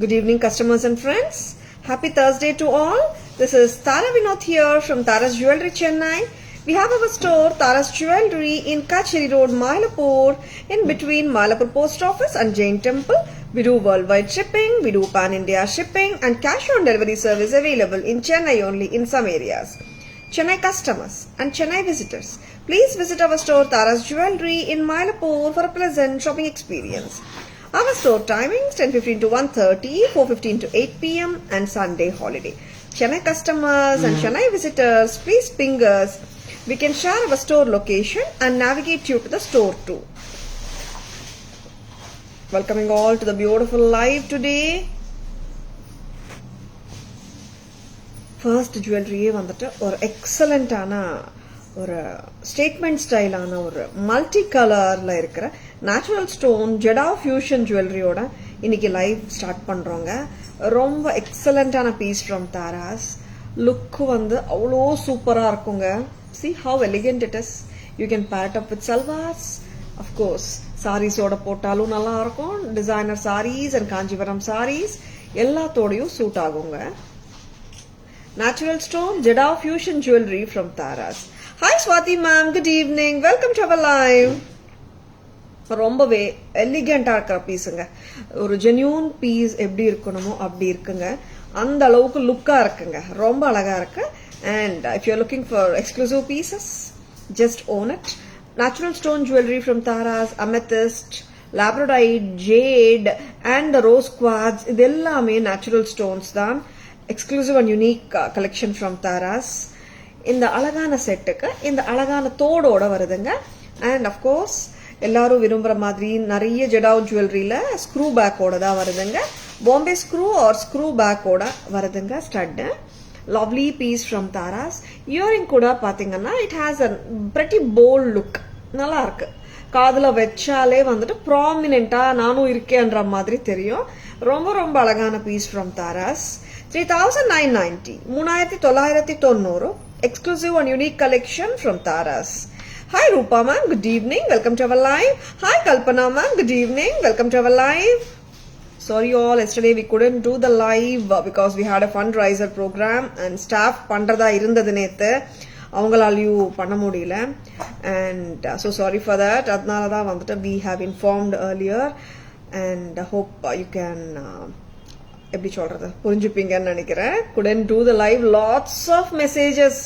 Good evening, customers and friends. Happy Thursday to all. This is Tara Vinod here from Tara's Jewelry, Chennai. We have our store, Tara's Jewelry, in Kacheri Road, Mylapore, in between Mylapore Post Office and Jain Temple. We do worldwide shipping, we do pan-India shipping, and cash-on-delivery service available in Chennai only in some areas. Chennai customers and Chennai visitors, please visit our store, Tara's Jewelry, in Mylapore for a pleasant shopping experience. Our store timings 10:15 to 1:30, 4:15 to 8 p.m. and Sunday holiday. Chennai customers and Chennai visitors, please ping us. We can share our store location and navigate you to the store too. Welcoming all to the beautiful live today. First jewelry வந்துட்டு ஒரு எக்ஸலண்டான ஒரு statement ஸ்டைலான ஒரு multi கலர்ல இருக்கிற natural stone ஜெடா fusion ஜுவல்லரியோட இன்னைக்கு live start பண்றோங்க. ரொம்ப எக்ஸலண்டான piece from Tara's. Look வந்து அவ்வளோ சூப்பரா இருக்குங்க. See how elegant it is. You can pair it up with salwars. Of course, சாரீஸோட போட்டாலும் நல்லா இருக்கும். டிசைனர் சாரீஸ் அண்ட் காஞ்சிபுரம் சாரீஸ் எல்லாத்தோடையும் சூட் ஆகுங்க. Natural stone Jada fusion jewelry from Taras. Hi Swati ma'am, good evening. Welcome to our live. ரொம்பவே எலிகண்டா இருக்கிற பீஸுங்க. ஒரு genuine piece எப்படி இருக்கணுமோ அப்படி இருக்குங்க. அந்த அளவுக்கு லுக்கா இருக்குங்க. ரொம்ப அழகா இருக்கு. And if you're looking for exclusive pieces, just own it. Natural stone jewelry from Taras, amethyst, labradorite, jade and the rose quartz. இது எல்லாமே natural stones தான். Exclusive and unique collection from Tara's. இந்த அழகான செட்டுக்கு இந்த அழகான தோடோட வருதுங்க. அண்ட் அஃப்கோர்ஸ் எல்லாரும் விரும்புகிற மாதிரி நிறைய ஜெடாவ் ஜுவல்லரியில ஸ்க்ரூ பேக்கோட தான் வருதுங்க. பாம்பே ஸ்க்ரூ ஆர் ஸ்க்ரூ பேக்கோட வருதுங்க stud. Lovely piece from Taras. Earring கூட பார்த்தீங்கன்னா it has a pretty bold look. நல்லா இருக்கு. காதில் வச்சாலே வந்துட்டு ப்ராமினெண்டா நானும் இருக்கேன்ற மாதிரி தெரியும். ரொம்ப ரொம்ப அழகான piece from Tara's. 3990 3990 exclusive and unique collection from Taras. Hi Rupa ma'am, good evening, welcome to our live. Hi Kalpana ma'am, good evening, welcome to our live. Sorry all, yesterday we couldn't do the live because we had a fundraiser program and staff பண்றதா இருந்தது நேத்து, அவங்களாலையும் பண்ண முடியல. And so sorry for that. அதனால தான் வந்துட்டு we have informed earlier and hope you can எப்படி சொல்றது புரிஞ்சுப்பீங்கன்னு நினைக்கிறேன். couldn't do the live, lots of messages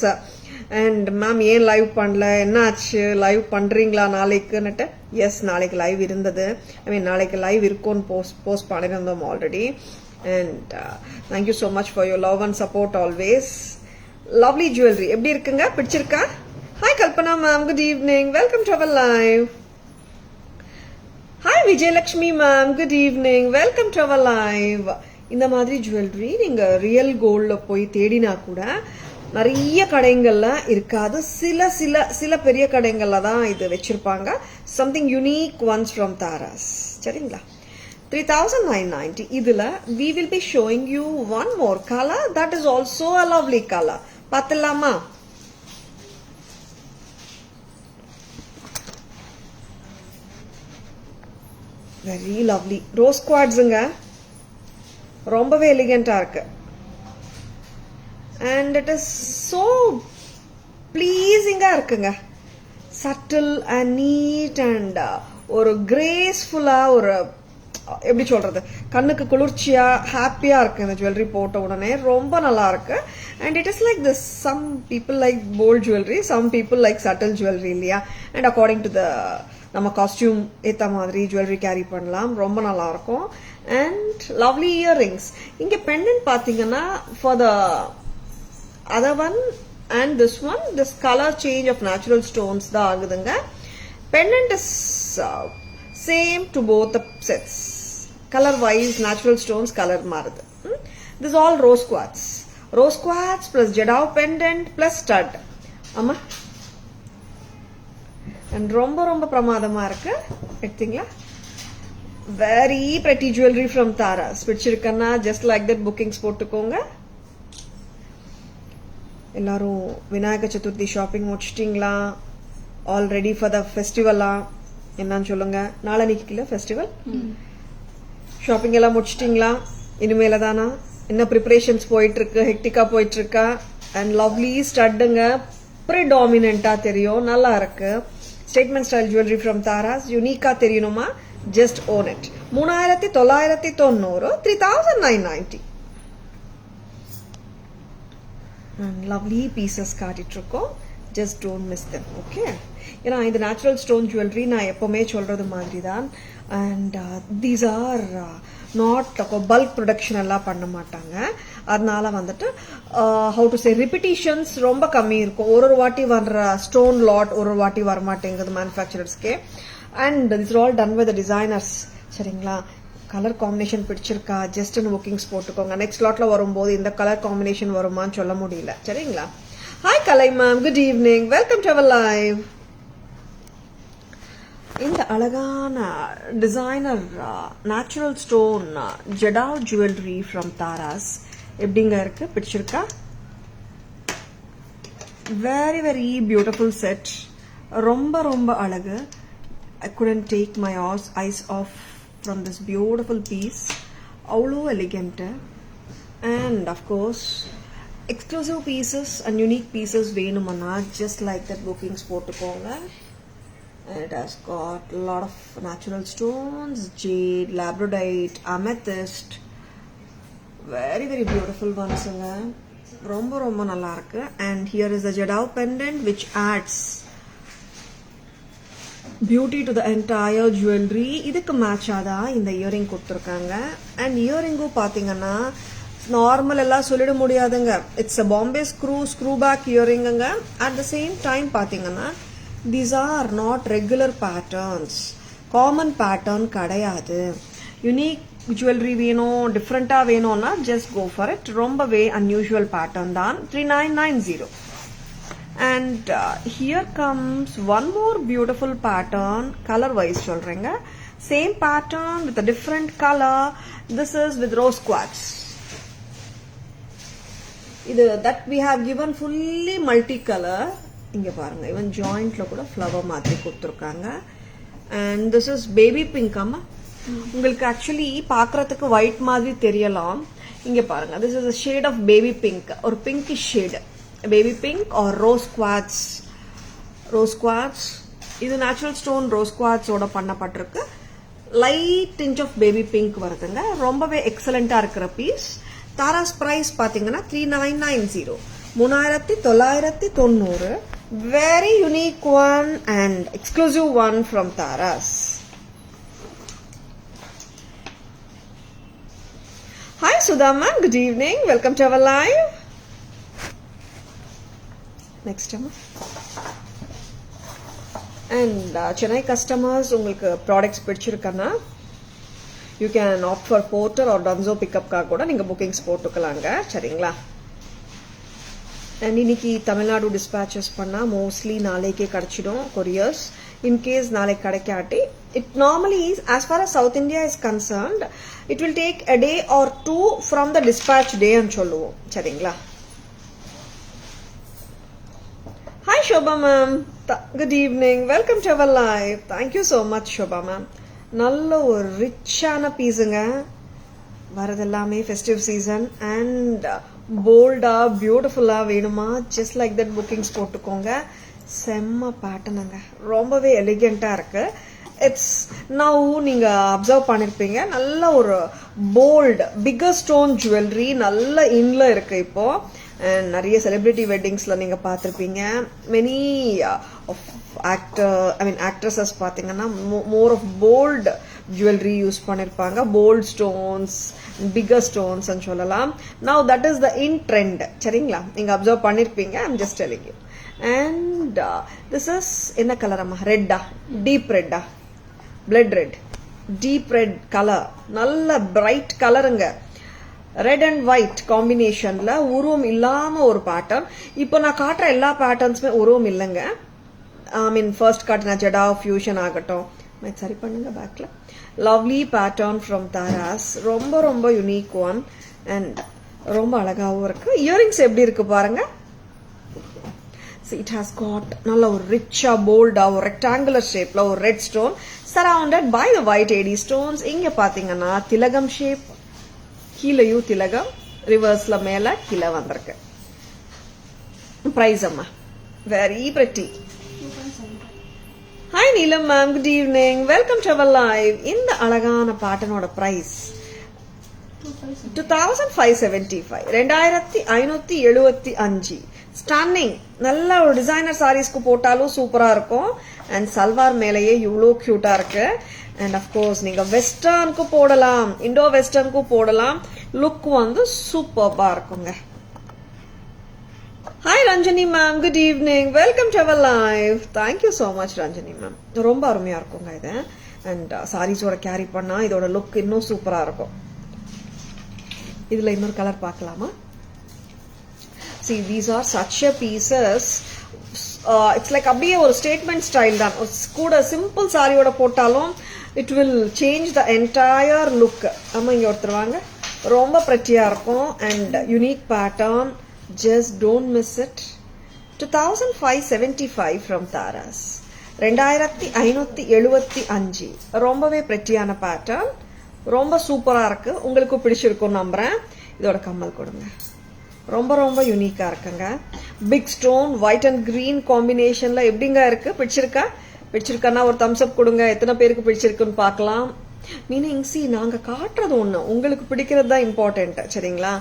and ma'am ஏன் லைவ் பண்ணல, என்ன ஆச்சு, லைவ் பண்றீங்களா நாளைக்குன்னுட்டு. எஸ், நாளைக்கு லைவ் இருந்தது. நாளைக்கு லைவ் இருக்கும்னு போஸ்ட் பண்ணிருந்தோம் already. And thank you so much for your love and support always. Lovely jewellery எப்படி இருக்குங்க, பிடிச்சிருக்கா? Hi Kalpana ma'am, good evening, welcome to our live. Hi Vijayalakshmi ma'am, good evening, welcome to our live. இந்த மாதிரி jewellery நீங்க real கோல்ட்ல போய் தேடினா கூட நிறைய கடைகள்ல இருக்காது. சில சில சில பெரிய கடைகள்ல தான் இது வச்சிருப்பாங்க. Something unique once from Tara's. சரிங்களா? 3990 இதுல we will be showing you one more color that is also a lovely color. பார்த்தலாமா? வெரி லவ்லி ரோஸ் குவார்ட்ஸுங்க. ரொம்பவே எலிகண்டா இருக்கு. அண்ட் இட் இஸ் சோ பிளீசிங்கா இருக்குங்க. சட்டில் அண்ட் நீட் அண்ட் ஒரு கிரேஸ்ஃபுல்லா, ஒரு எப்படி சொல்றது, கண்ணுக்கு குளிர்ச்சியா ஹாப்பியா இருக்கு இந்த ஜுவல்லரி போட்ட உடனே. ரொம்ப நல்லா இருக்கு. And it is like this, some people like bold jewellery, some people like subtle jewellery இல்லையா? அண்ட் அக்கார்டிங் டு த நம்ம காஸ்டியூம் ஏத்த மாதிரி ஜுவல்லரி கேரி பண்ணலாம். ரொம்ப நல்லா இருக்கும். And lovely earrings. இங்க பெண்டன்ட் பாத்தீங்கன்னா for the other one and this one, this colour change of natural stones தான் ஆகுதுங்க. Pendant is same to both the sets. Colour wise natural stones colour மாறுது. This all rose quartz. Rose quartz plus jadau pendant plus stud. ஆமா, and ரொம்ப ரொம்ப பிரமாதமா இருக்கு. எடுத்தீங்களா? Very pretty jewellery from Taras. பிடிச்சிருக்கன்னா ஜஸ்ட் லைக் தட் புக்கிங்ஸ் போட்டுக்கோங்க. எல்லாரும் விநாயக சதுர்த்தி ஷாப்பிங் முடிச்சிட்டீங்களா? ஆல் ரெடி ஃபார் த ஃபெஸ்டிவலா? என்னன்னு சொல்லுங்க. நாளைக்கு ஃபெஸ்டிவல் ஷாப்பிங் எல்லாம் முடிச்சிட்டீங்களா? இனிமேல தானா என்ன ப்ரிப்பரேஷன்ஸ் போயிட்டு இருக்கு, ஹெக்டிக்கா போயிட்டு இருக்கா. அண்ட் லவ்லி ஸ்டட்டுங்க ப்ரிடாமினண்டா தெரியும், நல்லா இருக்கு. Statement style jewellery from Taras, யூனிக்கா தெரியணுமா, just own it. 3990, 3990. Lovely pieces காட்டிட்டு இருக்கோம், just don't miss them. Okay, ஏன்னா இது நேச்சுரல் ஸ்டோன் ஜுவல்லரி, நான் எப்பவுமே சொல்றது மாதிரி தான். And these are not bulk production எல்லாம் பண்ண மாட்டாங்க. அதனால வந்துட்டு ஹவு டு சே ரிப்பிட்டிஷன்ஸ் ரொம்ப கம்மி இருக்கும். ஒரு வாட்டி வர்ற ஸ்டோன் லாட் ஒரு வாட்டி வரமாட்டேங்குது மேனுஃபேக்சரர்ஸ்க்கே. And this all done by the designers. சரிங்களா, கலர் காம்பினேஷன் பிடிச்சிருக்கா, ஜஸ்ட் புக்கிங்ஸ் போட்டுக்கோங்க. நெக்ஸ்ட் லாட்ல வரும்போது இந்த கலர் காம்பினேஷன் வருமான்னு சொல்ல முடியல. சரிங்களா. Hi Kalai ma'am, good evening, welcome to our live. இந்த அழகான designer natural stone jadau jewellery from Taras எப்படிங்க இருக்கு, பிடிச்சிருக்கா? வெரி வெரி பியூட்டிஃபுல் செட், ரொம்ப ரொம்ப அழகு. I couldn't take my eyes off from this beautiful piece. அவ்வளோ elegant. And of course exclusive pieces and unique pieces வேணுமன்னா ஜஸ்ட் லைக் தட் புக்கிங்ஸ் போட்டுக்கோங்க. It has got a lot of natural stones, jade, labradorite, amethyst. Very very beautiful ones. ரொம்ப ரொம்ப நல்லா இருக்கு. And here is the Jadao pendant which adds beauty to the entire jewelry. இதுக்கு மேட்சாதா இந்த earring கொடுத்துருக்காங்க. And இயரிங்கும் பாத்தீங்கன்னா normal எல்லாம் சொல்லிட முடியாதுங்க. It's a Bombay screw back இயரிங்குங்க. அட் த சேம் டைம் பாத்தீங்கன்னா these are not regular patterns, common pattern கிடையாது. யூனிக் ஜுவல்லரி வேணும், டிஃப்ரெண்டா வேணும்னா ஜஸ்ட் கோ ஃபார் இட். ரொம்பவே அன்யூஷுவல் பேட்டர்ன் தான். 3990. And here comes one more beautiful pattern, color wise சொல்றேங்க. Same pattern with a different color. This is with rose quartz. இது that we have given fully multicolor. இங்க பாருங்க, even ஜாயிண்ட்ல கூட flower மாதிரி கொடுத்துருக்காங்க. And this is baby pink. ஆமா, உங்களுக்கு actually பாக்குறதுக்கு ஒயிட் மாதிரி தெரியலாம். இங்க பாருங்க, this is a shade of baby pink, ஒரு pinkish shade, baby pink or rose quartz. Rose quartz இது நேச்சுரல் ஸ்டோன் ரோஸ் குவாட்ஸோட பண்ணப்பட்டிருக்கு. Light tinge of baby pink வருதுங்க. ரொம்பவே எக்ஸலண்டா இருக்கிற பீஸ். தாராஸ் பிரைஸ் பாத்தீங்கன்னா 3990, 3990. Very unique one and exclusive one from Taras. Hi Sudama, good evening, welcome to our live. Next time. And Chennai customers, உங்களுக்கு products பிடிச்சிருக்கனா you can opt for porter or Dunzo pickup கா கூட நீங்க bookings போட்டுக்கலாங்க. சரிங்களா. And இன்னைக்கு Tamil Nadu dispatches பண்ணா mostly நாளைக்கே கிடைச்சிடும் கொரியர்ஸ். இன்கேஸ் நாளைக்கு கிடைக்காட்டி it normally as for us south India is concerned it will take a day or 2 from the dispatch டேன்னு சொல்லுவோம். சரிங்களா. Hi Shobha ma'am, good evening, welcome to our live. Thank you so much Shobha ma'am. நல்ல ஒரு ரிச்சான பீஸுங்க. வரதெல்லாமே ஃபெஸ்டிவ் சீசன் அண்ட் போல்டா பியூட்டிஃபுல்லா வேணுமா ஜஸ்ட் லைக் தட் புக்கிங்ஸ் போட்டுக்கோங்க. செம்ம பேட்டர்னுங்க, ரொம்பவே எலிகென்ட்டா இருக்கு. இட்ஸ் நவ் நீங்க அப்சர்வ் பண்ணிருப்பீங்க, நல்ல ஒரு போல்ட் பிக்கர் ஸ்டோன் ஜுவல்லரி நல்ல இன்ல இருக்கு இப்போ. அண்ட் நிறைய செலிபிரிட்டி வெட்டிங்ஸ்ல நீங்க பார்த்திருப்பீங்க. மெனி ஆக்ட்ரஸஸ் பாத்தீங்கன்னா more of bold jewellery use பண்ணிருப்பாங்க. போல்ட் ஸ்டோன்ஸ், பிக்கர் ஸ்டோன்ஸ் சொல்லலாம். Now that is the in trend. சரிங்களா, நீங்க அப்சர்வ் பண்ணிருப்பீங்க. I'm just telling you. And this is என்ன கலர் அம்மா? ரெட்டா, டீப் ரெட்டா, blood red, deep red colour, நல்ல பிரைட் கலருங்க. ரெட் அண்ட் ஒயிட் காம்பினேஷன்ல உருவம் இல்லாம ஒரு பேட்டர்ன். இப்போ நான் காட்டுற எல்லா பேட்டர்ன்ஸுமே உருவம் இல்லைங்க. ஐ மீன் ஃபர்ஸ்ட் காட்டின ஜெடா ஃபியூஷன் ஆகட்டும். சரி பண்ணுங்க பேக்ல. லவ்லி பேட்டர்ன் ஃப்ரம் தாராஸ், ரொம்ப ரொம்ப யூனிக் ஒன் அண்ட் ரொம்ப அழகாவும் இருக்கு. இயரிங்ஸ் எப்படி இருக்கு பாருங்க. இட் ஹாஸ் காட் நல்ல ஒரு ரிச்சா போல்டா ஒரு ரெக்டாங்குலர் ஷேப்ல ஒரு red stone surrounded by the white AD stones. இங்க பாத்தீங்கன்னா திலகம் ஷேப் கீழேயும் திலகம், ரிவர்ஸ்ல மேல கீழே வந்திருக்கு. பிரைஸ் அம்மா very pretty. Hi Neelam ma'am, good evening, welcome to our live. இந்த அழகான பாட்டனோட பிரைஸ் 2575, 2575. ஸ்டன்னிங். நல்ல ஒரு டிசைனர் சாரீஸ்க்கு போட்டாலும் சூப்பரா இருக்கும். அண்ட் சல்வார் மேலேயே இவ்வளோ கியூட்டா இருக்கு. அண்ட் அஃப்கோர்ஸ் நீங்க வெஸ்டர்னுக்கு போடலாம், இண்டோ வெஸ்டர்னுக்கு போடலாம். லுக் வந்து சூப்பர்பா இருக்குங்க. Hi Ranjani ma'am, good evening, welcome to our live. Thank you so much Ranjani ma'am. ரொம்ப அருமையா இருக்குங்க இது. அண்ட் சாரீஸோட கேரி பண்ணா இதோட லுக் இன்னும் சூப்பரா இருக்கும். இதுல இன்னொரு கலர் பார்க்கலாமா? See, these are such a pieces. It's like அப்படியே ஒரு ஸ்டேட்மெண்ட் ஸ்டைல் தான். கூட சிம்பிள் சாரியோட போட்டாலும் it will change the entire look. ஆமா, இங்க ஒருத்தர் வாங்க. ரொம்ப பிரெட்டியா இருக்கும் and unique pattern. Just don't miss it. 2575 from Taras. 2575. ரொம்பவே பிரெட்டியான பேட்டர்ன். ரொம்ப சூப்பரா இருக்கு. உங்களுக்கு பிடிச்சிருக்கும் நம்புறேன். இதோட கம்மல் கொடுங்க. ரொம்ப ரொம்ப யூனிக்கா இருக்குங்க. Big stone white and green காம்பினேஷன்ல எப்படிங்க இருக்கு? பிடிச்சிருக்கானா ஒரு தம்ஸ் அப் கொடுங்க. எத்தனை பேருக்கு பிடிச்சிருக்குன்னு பார்க்கலாம். மீனிங் நாங்க காட்டுறது ஒண்ணு, உங்களுக்கு பிடிக்கிறது தான் இம்பார்ட்டன்ட், சரிங்களா?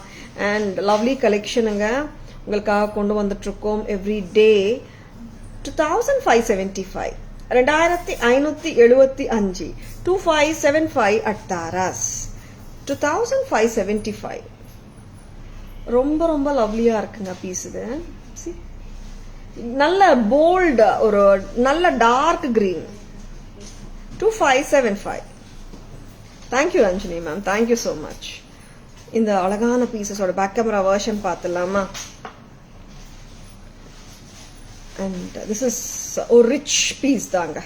அண்ட் லவ்லி கலெக்ஷனுங்க உங்களுக்காக கொண்டு வந்துட்டு இருக்கோம் எவ்ரி டே. 2575, 2575, 2575 at Taras. 2575. ரொம்ப ரொம்ப லவ்லியா இருக்குங்க பீஸ் இது. நல்ல போல்ட், ஒரு நல்ல dark green. 2575. Thank you Ranjini ma'am, thank you so much. இந்த அழகான பீசஸோட பேக் கேமரா வெர்ஷன் பார்த்துடலாமா? அண்ட் திஸ் இஸ் ஒரு ரிச் பீஸ் தாங்க.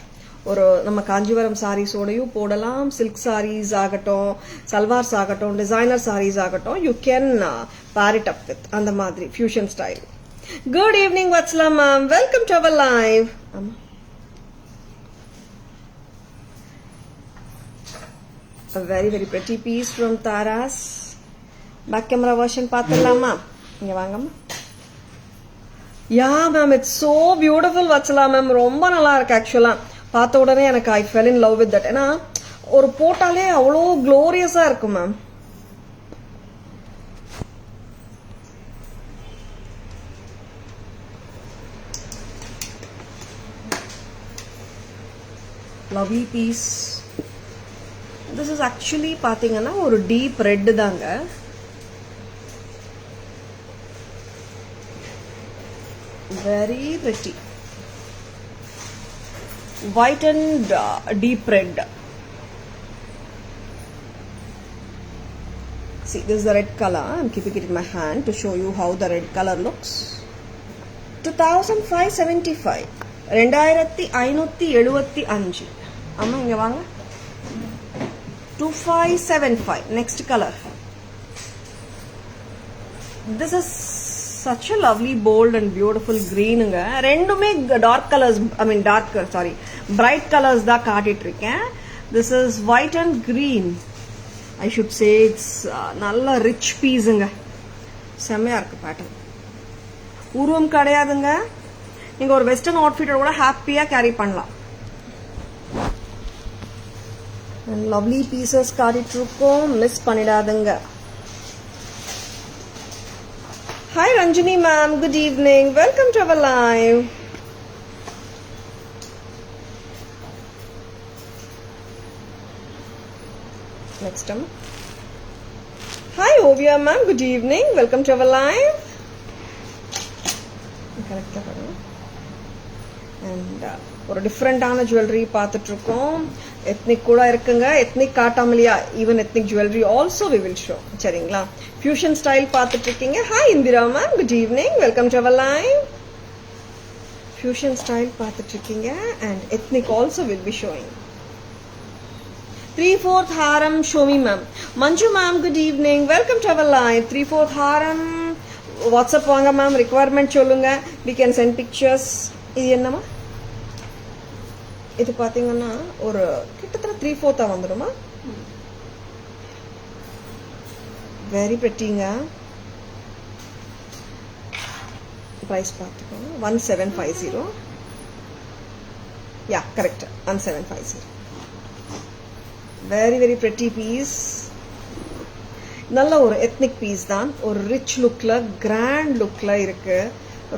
ஒரு நம்ம காஞ்சிபுரம் சாரீஸோடையும் போடலாம். சில்க் சாரீஸ் ஆகட்டும், சல்வார்ஸ் ஆகட்டும், டிசைனர் சாரீஸ் ஆகட்டும், you can pair it up with அந்த மாதிரி fusion style. Good evening Vatsala ma'am, welcome to our live. ஆமா, a very very pretty piece from Taras. Back camera version பார்த்துடலாமா? இங்க வாங்கம்மா. Yeah ma'am, it's so beautiful Vatsala ma'am. ரொம்ப நல்லா இருக்கு. ஆக்சுவலா பார்த்த உடனே எனக்கு I fell in love with that. ஏன்னா ஒரு போட்டாலே அவ்வளோ க்ளோரியஸா இருக்கும் ma'am. Lovely piece. This is actually பாத்தீங்கன்னா ஒரு டீப் ரெட் தாங்க. Very pretty. White and deep red. See, this is the red color. I'm keeping it in my hand to show you how the red color looks. 2575. 2575. அம்மா இங்க வாங்க. 2575. Next color. This is such a lovely bold and beautiful green. ரெண்டுமே dark colors, bright colors தான் காட்டிட்டு இருக்கேன். This is white and green. I should say it's நல்ல rich pieceங்க. செமையா இருக்கு பேட்டர்ன். உருவம் கிடையாதுங்க. நீங்க ஒரு வெஸ்டர்ன் அவுட்ஃபிட்டோட கூட ஹாப்பியா கேரி பண்ணலாம். லவ்லி பீசஸ் காட்டிட்டு இருக்கோம், miss பண்ணிடாதுங்க. Hi Ranjini ma'am, good evening, welcome to our live. Next time. Hi Ovia ma'am, good evening, welcome to our live. Correct. And ஒரு டிஃப்ரெண்டான ஜுவல்லரி பார்த்துட்டு இருக்கோம். எத்னிக் கூட இருக்குங்க. எத்னிக் காட்டாமலியா, even ethnic jewellery also we will show, சரிங்களா? Fusion style பார்த்துட்டு இருக்கீங்க. Hi Indira ma'am, good evening, welcome to our live. Fusion style பார்த்துட்டு இருக்கீங்க and ethnic also will be showing. 3/4 ஹாரம் show me ma'am. Manju ma'am, good evening, welcome to our live. 3/4 ஹாரம் WhatsApp வாங்க ma'am, requirement சொல்லுங்க, we can send pictures. இது என்னமா? இது பாத்தீங்கன்னா ஒரு கிட்டத்தட்ட 3/4 வந்துடுமா? Very prettyங்க. Price பார்த்துக்கோங்க 1750. Yeah, correct. 1750. Very very pretty piece. நல்ல ஒரு எத்னிக் பீஸ் தான். ஒரு ரிச் லுக்ல கிராண்ட் லுக்ல இருக்கு.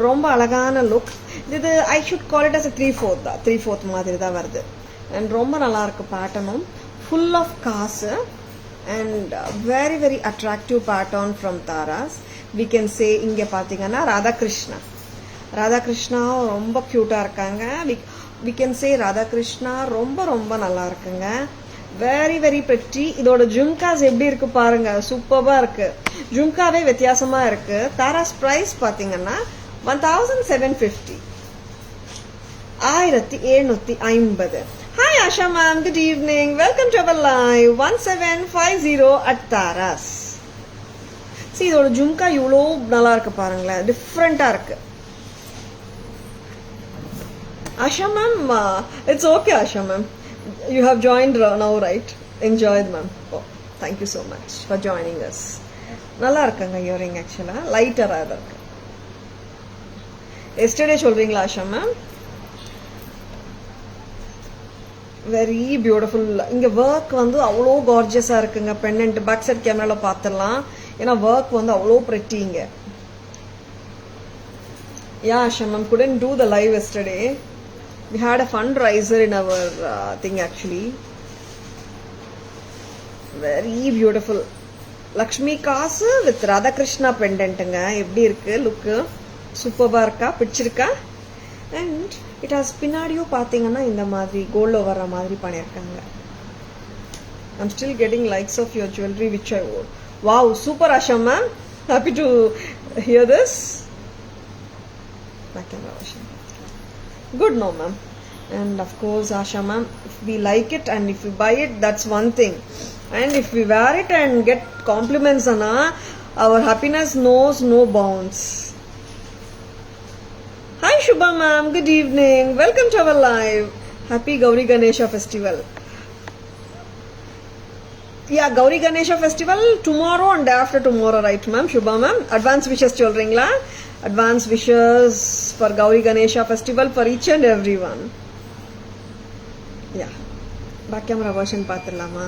ரொம்ப அழகான லுக். இது I should call it as 3/4 தான். 3/4 மாதிரி தான் வருது. அண்ட் ரொம்ப நல்லா இருக்கு பேட்டர்னும். ஃபுல் ஆஃப் காசு and very very attractive pattern from Taras. We can say இங்க பாத்தீங்கன்னா ராதாகிருஷ்ணா. ராதாகிருஷ்ணா ரொம்ப கியூட்டா இருக்காங்க. வி கேன் சே ராதாகிருஷ்ணா ரொம்ப ரொம்ப நல்லா இருக்குங்க. Very very pretty. இதோட ஜும்காஸ் எப்படி இருக்கு பாருங்க. சூப்பர்பா இருக்கு. ஜும்காவே வித்தியாசமா இருக்கு. தாராஸ் பிரைஸ் பாத்தீங்கன்னா 1750. 1750. Hi Asha ma'am, good evening. Welcome to our live 1750 at Taras. See இதோட ஜும்கா இவ்வளோ நல்லா இருக்கு பாருங்களேன். டிஃப்ரெண்டா இருக்கு. Asha ma'am, it's okay Asha ma'am. You have joined now, right? Enjoyed ma'am. Oh, thank you so much for joining us. நல்லா இருக்குங்க earring ஆக்சுவலா. லைட்டரா இருக்கு. எஸ்டர்டே சொல்றீங்களா ஆஷா மேம்? Very beautiful. இங்க ஒர்க் வந்து அவ்வளோ கார்ஜியஸா இருக்குங்க. பெண்டன்ட் பேக் சைட் கேமரால பாத்துடலாம். ஏன்னா ஒர்க் வந்து அவ்வளோ பிரிட்டிங்க. Yeah, Asha ma'am, couldn't do the live yesterday. We had a fundraiser in our thing actually. Very beautiful. Lakshmi காசு with Radhakrishna pendantங்க. எப்படி இருக்கு லுக்? சூப்பர்பா இருக்கா? பிடிச்சிருக்கா? And it has பின்னாடியும் பாத்தீங்கன்னா இந்த மாதிரி கோல்ட்ல வர மாதிரி பண்ணிருக்காங்க. I'm still getting likes of your jewelry which I wore. Wow, super Asha ma'am. Happy to hear this. Good no ma'am. And of course Asha ma'am, if we like it and if we buy it, that's one thing. And if we wear it and get compliments ana, our happiness knows no bounds. Hi Shubha ma'am, good evening. Welcome to our live. Happy Gauri Ganesha festival. Yeah, Gauri Ganesha festival tomorrow and day after tomorrow, right ma'am? Shubha ma'am, advance wishes cholringla. Advance wishes for Gauri Ganesha festival for each and everyone. Yeah, back camera version பாத்துடலாமா?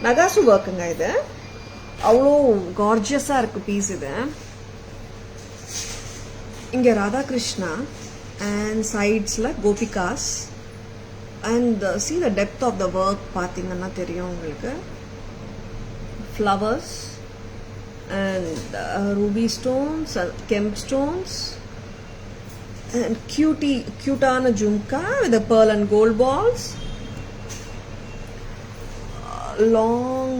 நகாசு ஒர்க்குங்க இது. அவ்வளோ கார்ஜியஸா இருக்கு piece இது. இங்க Radhakrishna and சைட்ஸ்ல gopikas and see the depth of the work பாத்தீங்கன்னா தெரியும் உங்களுக்கு. Flowers and ruby stones, kemp stones and cutana jhumka with the pearl and gold balls. Long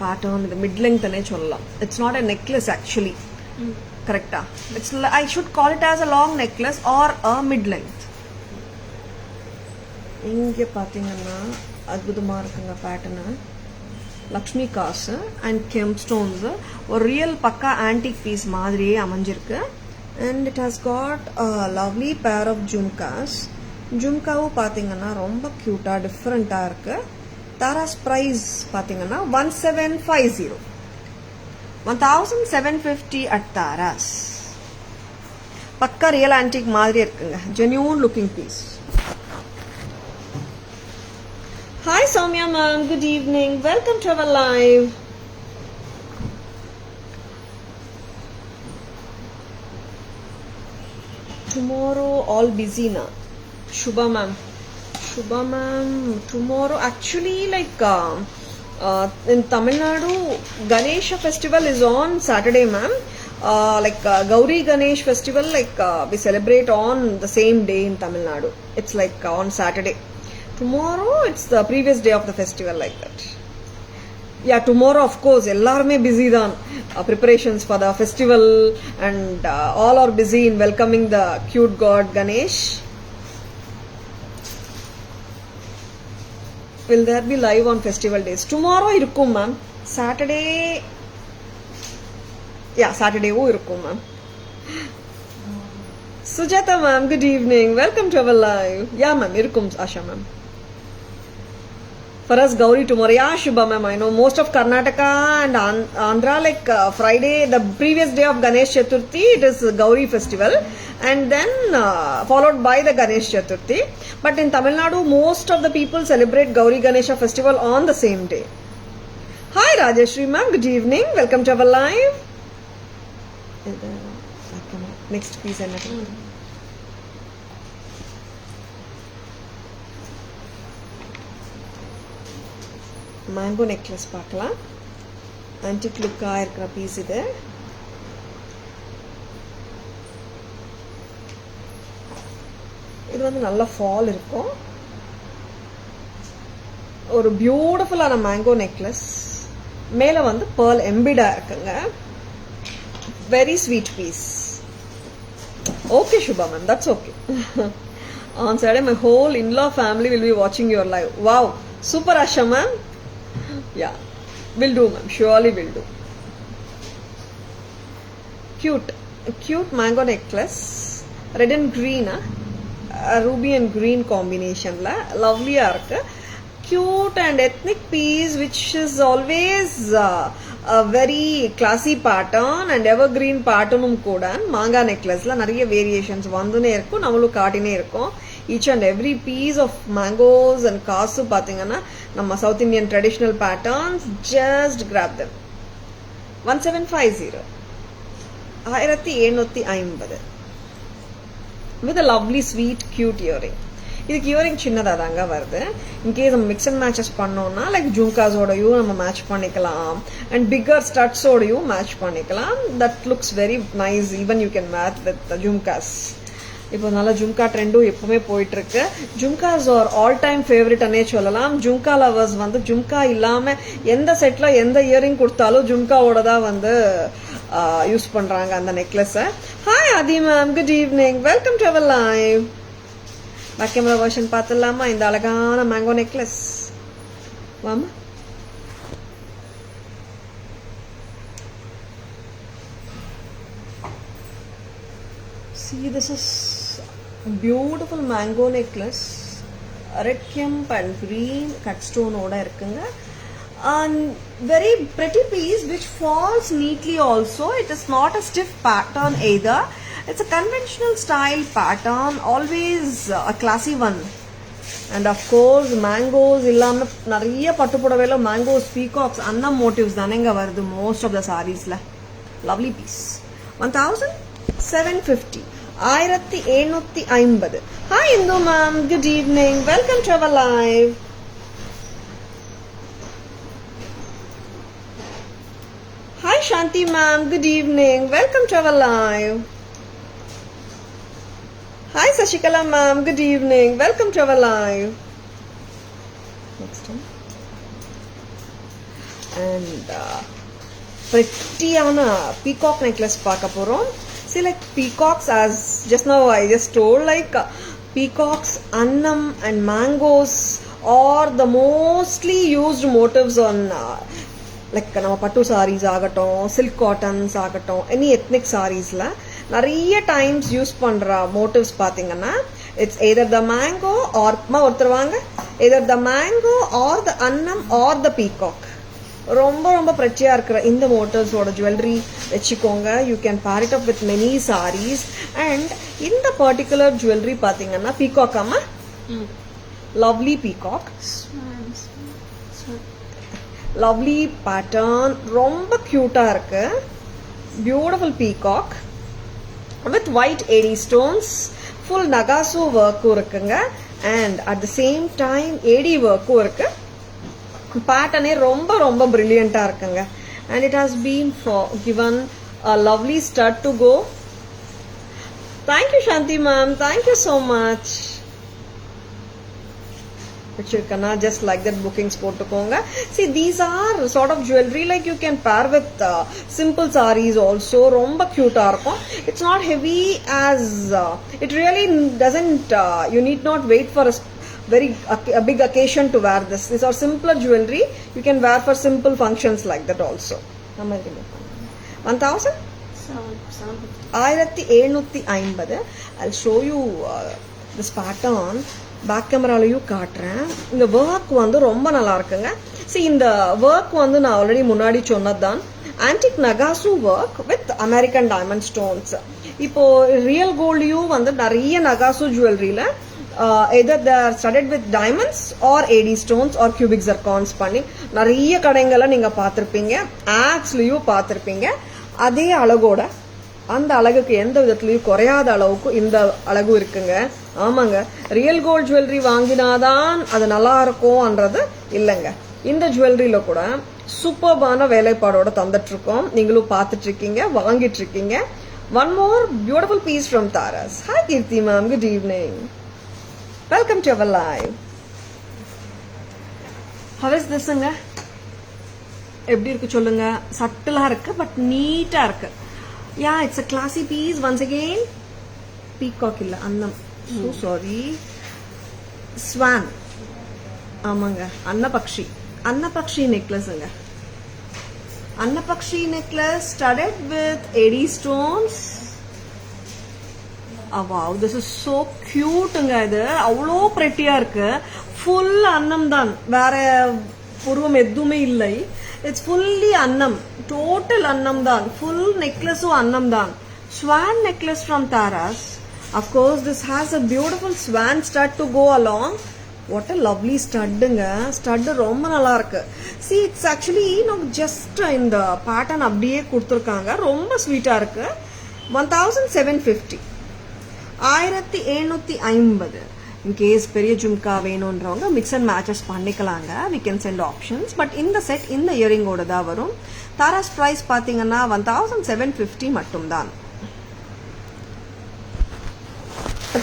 pattern with the mid length ane sollalam. It's not a necklace actually. Correct? It's I should call it as a long necklace or a mid length. இங்க பாத்தீங்கன்னா அற்புதமா இருக்குங்க pattern. Lakshmi காசு and kemp stones ஒரு real pakka antique piece மாதிரியே அமைஞ்சிருக்கு. And it has got a lovely pair of jhumkas. ஜும்காவும் பாத்தீங்கன்னா ரொம்ப கியூட்டா டிஃப்ரெண்டா இருக்கு. தாராஸ் பிரைஸ் பாத்தீங்கன்னா 1750. 1750 at தாராஸ். பக்கா ரியல் ஆன்டிக் மாதிரி இருக்குங்க. Genuine looking piece. Hi Soumya ma'am, good evening. Welcome to our live. Tomorrow all busy na. Shubha ma'am. Shubha ma'am, tomorrow actually like in Tamil Nadu Ganesha festival is on Saturday ma'am. Gauri Ganesh festival we celebrate on the same day in Tamil Nadu. It's like on Saturday. Tomorrow it's the previous day of the festival like that. Yeah, tomorrow of course ellarume busy dhaan. Preparations for the festival and all are busy in welcoming the cute god Ganesh. Will there be live on festival days? Tomorrow irukkum ma'am. Saturday, yeah, Saturday wo irukkum ma'am. Sujata ma'am, good evening. Welcome to our live. Yeah ma'am, irukkum Asha ma'am. For us, Gauri tomorrow. Yeah, Shubha ma'am, I know most of Karnataka and Andhra, like Friday, the previous day of Ganesh Chaturthi, it is Gauri festival, and then followed by the Ganesh Chaturthi. But in Tamil Nadu, most of the people celebrate Gauri Ganesha festival on the same day. Hi Rajeshri ma'am, good evening. Welcome to our live. Next piece. Mango necklace பார்க்கலாம். Antique லுக்காக இருக்கிற piece இது. இது வந்து நல்ல fall இருக்கும். ஒரு பியூட்டிஃபுல்லான மேங்கோ நெக்லஸ். மேலே வந்து பேர்ல் எம்பிடா இருக்குங்க. Very sweet piece. Okay Shubha ma'am, that's okay. On Saturday, my whole in-law family will be watching your live. Wow, super Asha ma'am. Yeah, will do ma'am, surely will do. Cute mango necklace, red and green, ruby and green combination la, lovely arc. Cute and ethnic piece which is always a very classy pattern and evergreen pattern kuda. Manga necklace la nariya variations vandune irukku, namalu kaatine irukum. Each and every piece of mangoes and kasu pathingana நம்ம South Indian traditional patterns, just grab them. 1750 1750 with a lovely sweet cute earring. இதுக்கு earring சின்னதாக தாங்க வருது. In case நம்ம mix and matches பண்ணோம்னா like ஜும்காஸோடையும் நம்ம match பண்ணிக்கலாம் and bigger ஸ்டட்ஸோடையும் match பண்ணிக்கலாம். That looks very nice. Even you can match with jhumkas. இப்போ நல்ல ஜும்கா ட்ரெண்டும் எப்பவுமே போயிட்டு இருக்கு. ஜும்காஸ் ஆர் ஆல் டைம் ஃபேவரட்னே சொல்லலாம். ஜும்கா லவர்ஸ் வந்து ஜும்கா இல்லாம எந்த செட்ல எந்த இயரிங் கொடுத்தாலும் ஜும்காவோட தான் வந்து யூஸ் பண்றாங்க அந்த necklace. Hi Aadhi ma'am, good evening. Welcome to our live. Back camera version பார்த்துடலாமா இந்த அழகான மேங்கோ நெக்லஸ்? வாமா. See, this is beautiful mango necklace. Red kemp and green cut stone oda irukanga. And very pretty piece which falls neatly also. It is not a stiff pattern either. It's a conventional style pattern, always a classy one. And of course mangoes illama nariya pattu podavela mangoes, peacocks, annam motifs danenga varudhu most of the sarees la. Lovely piece. 1750 1750. Hi Indu ma'am, good evening. Welcome to our live. Hi Shanti ma'am, good evening. Welcome to our live. Hi Sashikala ma'am, good evening. Welcome to our live. Next one. And prettyana peacock necklace paaka porom. See, like peacocks, as just now I just told, like peacocks, annam and mangoes are the mostly used motifs on like நம்ம பட்டு sarees ஆகட்டும், silk cottons ஆகட்டும், any ethnic sarees la நிறைய times use பண்ற motifs பாத்தீங்கன்னா it's either the mango or ஒருத்தர் வாங்க, either the mango or the annam or the peacock. ரொம்ப ரொம்ப பிரச்சியா இருக்கிற இந்த மோட்டிவ்ஸோட ஜுவல்லரி வச்சுக்கோங்க. You can pair it up with many saris. And இந்த பர்டிகுலர் ஜுவல்லரி பார்த்தீங்கன்னா பீகாக் அம்மா, லவ்லி பீகாக், லவ்லி பேட்டர்ன், ரொம்ப கியூட்டா இருக்கு. Beautiful peacock with white AD stones, full நகாசு ஒர்க்கும் இருக்குங்க. And at the same time AD ஒர்க்கும் இருக்கு. பேட்டர்னே ரொம்ப ரொம்ப பிரில்லியண்டா இருக்குங்க. and it has been given a lovely stud to go. Thank you Shanti ma'am, thank you so much. வச்சிருக்கனா just like that bookings போட்டுக்கோங்க. See, these are sort of jewelry like you can pair with simple sarees also. ரொம்ப cute ஆ இருக்கும். It's not heavy as it really doesn't you need not wait for a big occasion to wear this. These are simpler jewelry you can wear for simple functions like that also. 1750. I'll show you this pattern. Back கேமராலையும் காட்டுறேன். இந்த work வந்து ரொம்ப நல்லா இருக்குங்க. இந்த work வந்து நான் ஆல்ரெடி முன்னாடி சொன்னதுதான். ஆன்டிக் நகாசு work with American diamond stones. இப்போ ரியல் கோல்டையும் வந்து நிறைய நகாசு ஜுவல்லரியில either they are studded with diamonds or AD stones or cubic zircons பண்ணி நிறைய கடைங்களை நீங்க பார்த்திருப்பீங்க, ஆட்ஸ்லயும் பார்த்திருப்பீங்க. அதே அழகோட அந்த அழகுக்கு எந்த விதத்துலயும் குறையாத அளவுக்கு இந்த அழகு இருக்குங்க. ஆமாங்க, ரியல் கோல்ட் ஜுவல்லரி வாங்கினாதான் அது நல்லா இருக்கும்ன்றது இல்லைங்க. இந்த ஜுவல்லரியில கூட சூப்பர்பான வேலைப்பாடோட தந்துட்டு இருக்கோம். நீங்களும் பார்த்துட்டு இருக்கீங்க, வாங்கிட்டு இருக்கீங்க. One more beautiful piece from Taras. Hi Kirti ma'am, good evening. Welcome to our live. How is this? எப்படி இருக்கு சொல்லுங்க. சட்டிலா இருக்கு பட் நீட்டா இருக்கு. Yeah, it's a classy piece. Once again, peacock இல்ல, அன்னம். So sorry. Swan. ஆமாங்க, அன்னபக்ஷி நெக்லஸ்ங்க. அன்னபக்ஷி necklace studded with AD stones. Wow, this is so cuteங்க. இது அவ்வளோ பிரெட்டியா இருக்கு. ஃபுல் அன்னம் தான், வேற புருவம் எதுவுமே இல்லை. இட்ஸ் ஃபுல்லி அன்னம், டோட்டல் அன்னம் தான். ஃபுல் நெக்லஸும் அன்னம் தான். Swan necklace from Tara's. Of course, this has a beautiful swan stud to go along. What a lovely studங்க. ஸ்டட் ரொம்ப நல்லா இருக்கு. See, it's actually just இந்த பேட்டர்ன் அப்படியே கொடுத்துருக்காங்க. ரொம்ப ஸ்வீட்டா இருக்கு. 1750. 1750. இன்கேஸ் பெரிய ஜும்கா வேணும்ன்றவங்க மிக்ஸ் அண்ட் மேட்சஸ் பண்ணிக்கலாங்க. we can send options. But இந்த செட் இந்த இயரிங்கோட தான் வரும். தாராஸ் பிரைஸ் பாத்தீங்கன்னா 1750 மட்டும்தான்.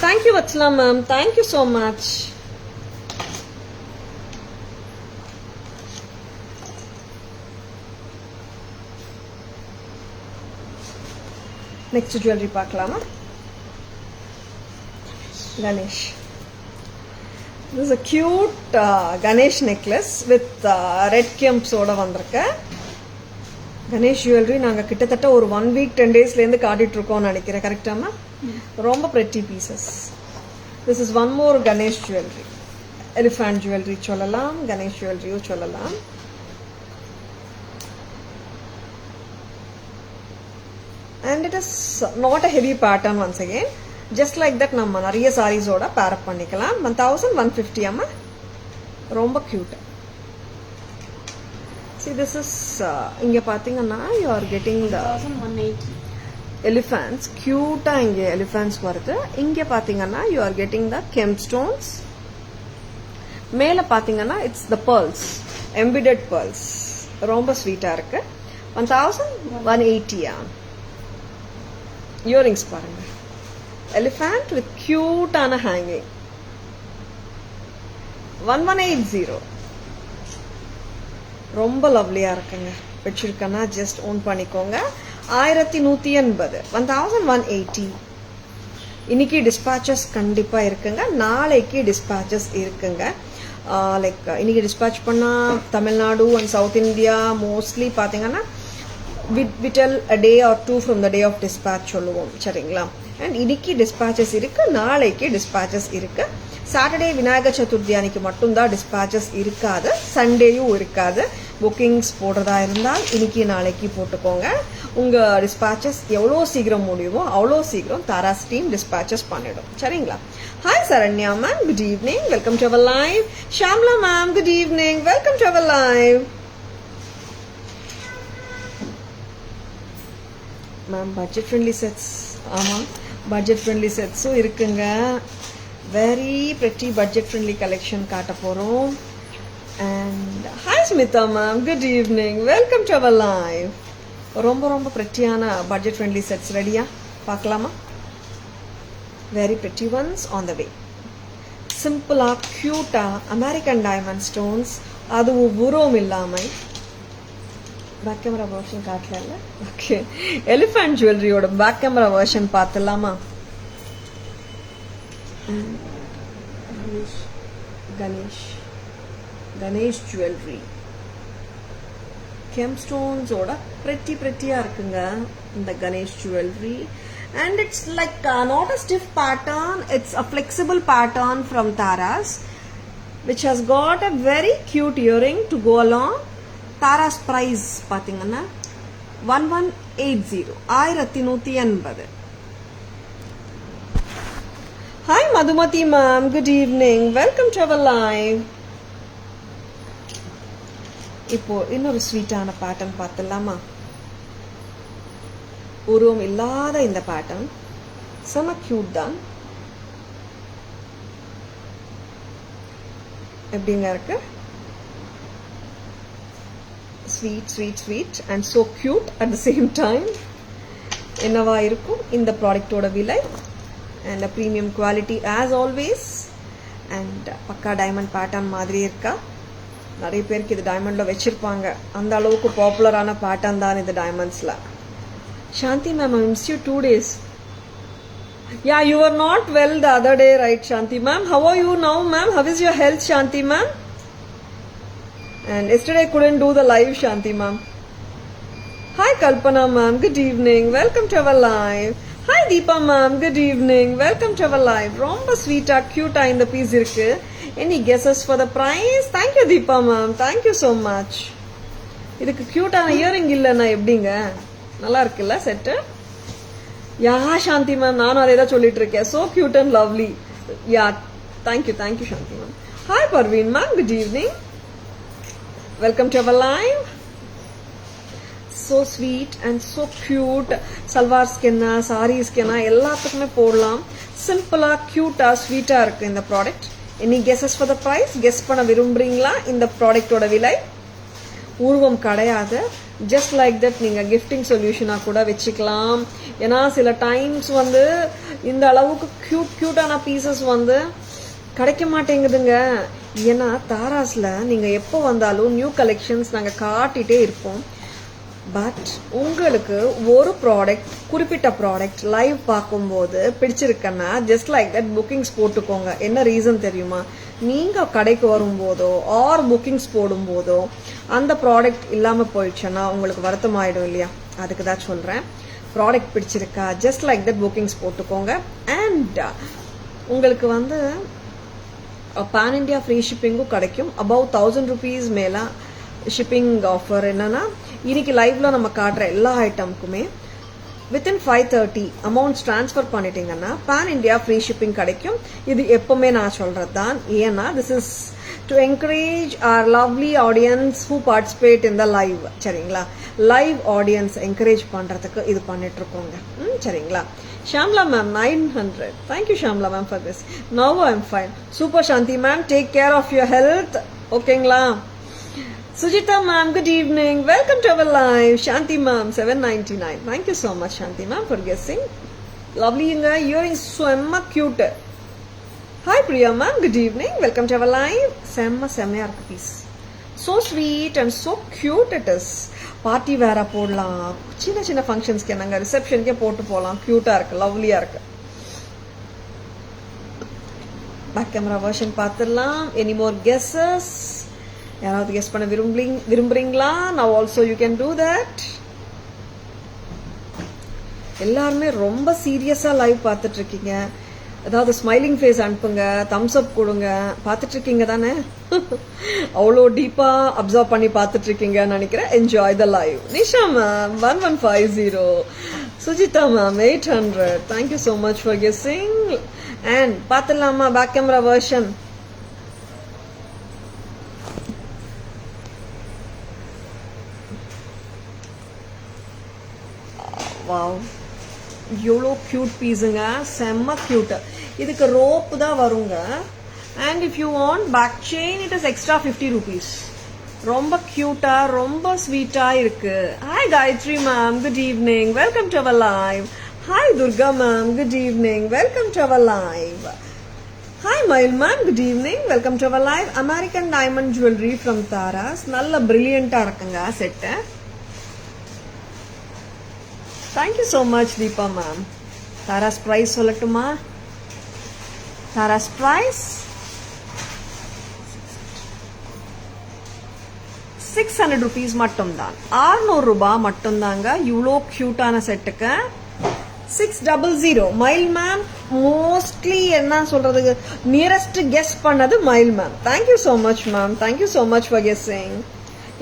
Thank you Vatsala ma'am, thank you so much. Next jewellery பார்க்கலாமா? Ganesh. This is a cute Ganesh necklace with red kemps ஓட வந்திருக்கு. கணேஷ் ஜுவல்லரி நாங்கள் கிட்டத்தட்ட ஒரு 1 week 10 daysல இருந்து காட்டிட்டு இருக்கோம்னு நினைக்கிறேன். கரெக்டாமா? ரொம்ப pretty pieces. This is one more Ganesh jewelry. Elephant jewelry சொல்லலாம், Ganesh jewelry சொல்லலாம். And it is not a heavy pattern once again. Just like that நம்ம நிறைய sarees ஓட pair up பண்ணிக்கலாம். 1150 அம்மா, ரொம்ப cute. See, this is இங்க பாத்தீங்கன்னா you are getting the 1180 elephants. cute இங்க elephants வருது. இங்க பாத்தீங்கன்னா you are getting the gemstones. மேல பாத்தீங்கன்னா it's the pearls, embedded pearls. ரொம்ப ஸ்வீட்டா இருக்கு. 1180. இயரிங்ஸ் பாருங்க. elephant with cute ஆன hanging. 1180. ரொம்ப லவ்லியா இருக்குங்க. வச்சிருக்கனா ஜஸ்ட் ஓன் பண்ணிக்கோங்க. 1180. 1180. இன்னைக்கு டிஸ்பாச்சஸ் கண்டிப்பா இருக்குங்க. நாளைக்கு டிஸ்பாச்சஸ் இருக்குங்க. லைக் இன்னைக்கு டிஸ்பாச் பண்ணா Tamil Nadu and south India mostly பாத்தீங்கன்னா we tell a day or two from the day of dispatch சொல்லுவோம். சரிங்களா? அண்ட் இன்னைக்கு டிஸ்பாச்சஸ் இருக்கு, நாளைக்கு டிஸ்பாச்சஸ் இருக்கு. சாட்டர்டே விநாயகர் சதுர்த்தி அன்னைக்கு மட்டும்தான் டிஸ்பாச்சஸ் இருக்காது, சண்டேயும் இருக்காது. புக்கிங்ஸ் போடுறதா இருந்தால் இன்னைக்கு நாளைக்கு போட்டுக்கோங்க. உங்க டிஸ்பாச்சஸ் எவ்வளோ சீக்கிரம் முடியுமோ அவ்வளோ சீக்கிரம் தாராஸ் டீம் டிஸ்பாச்சஸ் பண்ணிடும். சரிங்களா? Hi Saranya ma'am, good evening, welcome to our live. Shamla ma'am, good evening, welcome to our live. Ma'am budget friendly sets, ஆமாம் பட்ஜெட் ஃப்ரெண்ட்லி செட்ஸும் இருக்குங்க. Very pretty budget friendly collection காட்ட போகிறோம். அண்ட் hi Smitha ma'am, good evening, welcome to our live. ரொம்ப ரொம்ப பிரெட்டியான budget friendly sets ரெடியா? பார்க்கலாமா? Very pretty ones on the way. சிம்பிளாக க்யூட்டாக அமெரிக்கன் டைமண்ட் ஸ்டோன்ஸ், அதுவும் உருவம் இல்லாமல். பேக் கேமரா வெர்ஷன் காட்டல. ஓகே, எலிஃபண்ட் ஜுவல்லரியோட பேக் கேமரா வெர்ஷன் பார்த்துலாமா? கணேஷ் ஜுவல்லரி கெம்ஸ்டோன்ஸோட பிரெட்டியா இருக்குங்க இந்த Ganesh jewellery. and it's like not a stiff pattern, it's a flexible pattern from Taras, which has got a very cute earring to go along. Taras price pathingana 1180 1180. Hi Madhumati ma'am, good evening, welcome to our live. இப்போ இன்னொரு ஸ்வீட்டான pattern பார்த்துடலாமா? உருவம் இல்லாத இந்த pattern செம cute தான். எப்படிங்க இருக்கு? Sweet sweet sweet and so cute at the same time. என்னவா இருக்கும் இந்த ப்ராடக்டோட விலை? And premium quality as always. And பக்கா டைமண்ட் பேட்டர்ன் மாதிரி இருக்கா? நிறைய பேருக்கு இது டைமண்ட்ல வச்சிருப்பாங்க. அந்த அளவுக்கு பாப்புலரான பேட்டர்ன் தான் இது டைமண்ட்ஸ்ல. Shanti ma'am, I missed you 2 days. Yeah, you were not well the other day, right, Shanti ma'am? How are you now, ma'am? How is your health, Shanti ma'am? And yesterday I couldn't do the live, Shanti ma'am. Hi Kalpana ma'am, good evening. Welcome to our live. Hi Deepa ma'am, good evening. Welcome to our live. Romba sweet, cute in the piece irukku. Any guesses for the price? Thank you Deepa ma'am. Thank you so much. இதுக்கு கியூட்டான earring இல்லைன்னா எப்படிங்க? நல்லா இருக்குல்ல set? யா சாந்தி ma'am, நானும் அதே தான் சொல்லிட்டு இருக்கேன். So cute and lovely. Yeah, thank you Shanti ma'am. Hi Parveen ma'am, good evening, welcome to our live. So sweet and so cute. சல்வார்ஸ்க்கு சாரீஸ்க்கு எல்லாத்துக்குமே போடலாம். சிம்பிளா கியூட்டா ஸ்வீட்டா இருக்கு இந்த product. Any guesses for the price? Guess பண்ண விரும்புறீங்களா இந்த ப்ராடக்டோட விலை? உருவம் கிடையாது. ஜஸ்ட் லைக் தட் நீங்கள் கிஃப்டிங் சொல்யூஷனாக கூட வச்சுக்கலாம். ஏன்னா சில டைம்ஸ் இந்த அளவுக்கு கியூட்டான பீசஸ் கிடைக்க மாட்டேங்குதுங்க. ஏன்னா தாராஸில் நீங்கள் எப்போ வந்தாலும் நியூ கலெக்ஷன்ஸ் நாங்கள் காட்டிகிட்டே இருப்போம். பட் உங்களுக்கு ஒரு ப்ராடக்ட், குறிப்பிட்ட ப்ராடக்ட் லைவ் பார்க்கும்போது பிடிச்சிருக்கன்னா ஜஸ்ட் லைக் தட் புக்கிங்ஸ் போட்டுக்கோங்க. என்ன ரீசன் தெரியுமா? நீங்கள் கடைக்கு வரும்போதோ ஆர் புக்கிங்ஸ் போடும்போதோ அந்த ப்ராடக்ட் இல்லாமல் போயிடுச்சுன்னா உங்களுக்கு வருத்தம் ஆகிடும் இல்லையா? அதுக்கு தான் சொல்கிறேன். ப்ராடக்ட் பிடிச்சிருக்கா ஜஸ்ட் லைக் தட் புக்கிங்ஸ் போட்டுக்கோங்க. அண்ட் உங்களுக்கு பேன் இண்டியா ஃப்ரீ ஷிப்பிங்கும் கிடைக்கும். அபவ் 1000 rupees மேலே ஷிப்பிங் ஆஃபர். என்னன்னா இன்னைக்கு லைவ்ல நம்ம காட்டுற எல்லா ஐட்டமுக்குமே வித்தின் 5:30 அமௌண்ட்ஸ் டிரான்ஸ்ஃபர் பண்ணிட்டீங்கன்னா பேன் இண்டியா ஃப்ரீ ஷிப்பிங் கிடைக்கும். இது எப்பவுமே நான் சொல்றது தான். ஏன்னா this is to encourage our lovely audience who participate in the live. சரிங்களா? லைவ் ஆடியன்ஸ் என்கரேஜ் பண்றதுக்கு இது பண்ணிட்டு இருக்கோங்க. சரிங்களா? Shamla ma'am, 900. Thank you Shamla ma'am for this. Now I'm fine. Super Shanti ma'am, take care of your health. Okayங்களா? Sujita ma'am, good evening. Welcome to our live. Shanti ma'am, 799. Thank you so much Shanti ma'am for guessing. Lovely earrings, so cute. Hi Priya ma'am, good evening. Welcome to our live. Semma piece. So sweet and so cute it is. Party வேற போடலாம். சின்ன ஃபங்க்ஷன்ஸ்க்கு நாங்கள் ரிசப்ஷனுக்கே போட்டு போகலாம். க்யூட்டாக இருக்கு, லவ்லியாக இருக்கு. Back camera version பார்த்துடலாம். Any more guesses? யாராவது கெஸ் பண்ண விரும்புறீங்களா? Now also you can do that. எல்லாருமே ரொம்ப சீரியஸாக லைவ் பார்த்துட்டு இருக்கீங்க. ஏதாவது ஸ்மைலிங் ஃபேஸ் அனுப்புங்க, தம்ஸ் அப் கொடுங்க. பார்த்துட்டு இருக்கீங்க தானே? அவ்வளோ டீப்பா அப்சர்வ் பண்ணி பார்த்துட்டு இருக்கீங்கன்னு நினைக்கிறேன். Enjoy the live. Nisha ma'am 1150. Sujitha ma'am 800. Thank you so much for guessing. And பார்த்துடலாமா பேக் கேமரா வெர்ஷன்? வாவ், எவ்வளோ க்யூட் பீஸுங்க, செம்ம க்யூட். இதுக்கு ரோப் தான் வருங்க. And if you want back chain it is extra 50 rupees. ரொம்ப க்யூட்டா, ரொம்ப ஸ்வீட்டா இருக்கு. Hi Gayathri ma'am, good evening, welcome to our live. Hi Durga ma'am, good evening, welcome to our live. Hi Mayil ma'am, good evening, welcome to our live. American diamond jewellery from Taras. நல்ல பிரில்லியண்டா இருக்குங்க set. Thank you so much Deepa ma'am. Taras price சொல்லட்டுமா? Taras price 600 rupees மட்டும்தான். 600 ரூபாய் மட்டும்தாங்க இவ்வளோ க்யூட்டான செட்டுக்கு. 600. Mile ma'am, mostly என்ன சொல்றதுக்கு நியரஸ்ட் கெஸ் பண்ணது Mayil ma'am. Thank you so much ma'am, thank you so much for guessing.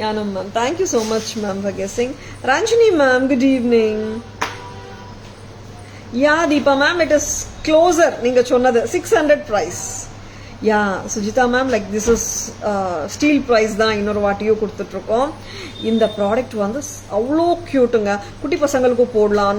Yanam ma'am, thank you so much ma'am for guessing. Ranjini ma'am, good evening. Yeah Deepa ma'am, it is closer நீங்க சொன்னது 600 price. Yeah Sujitha ma'am, like this is steal price தான் இன்னொரு வாட்டியும் கொடுத்துட்ருக்கோம். இந்த product வந்து அவ்வளோ க்யூட்டுங்க, குட்டி பசங்களுக்கும் போடலாம்.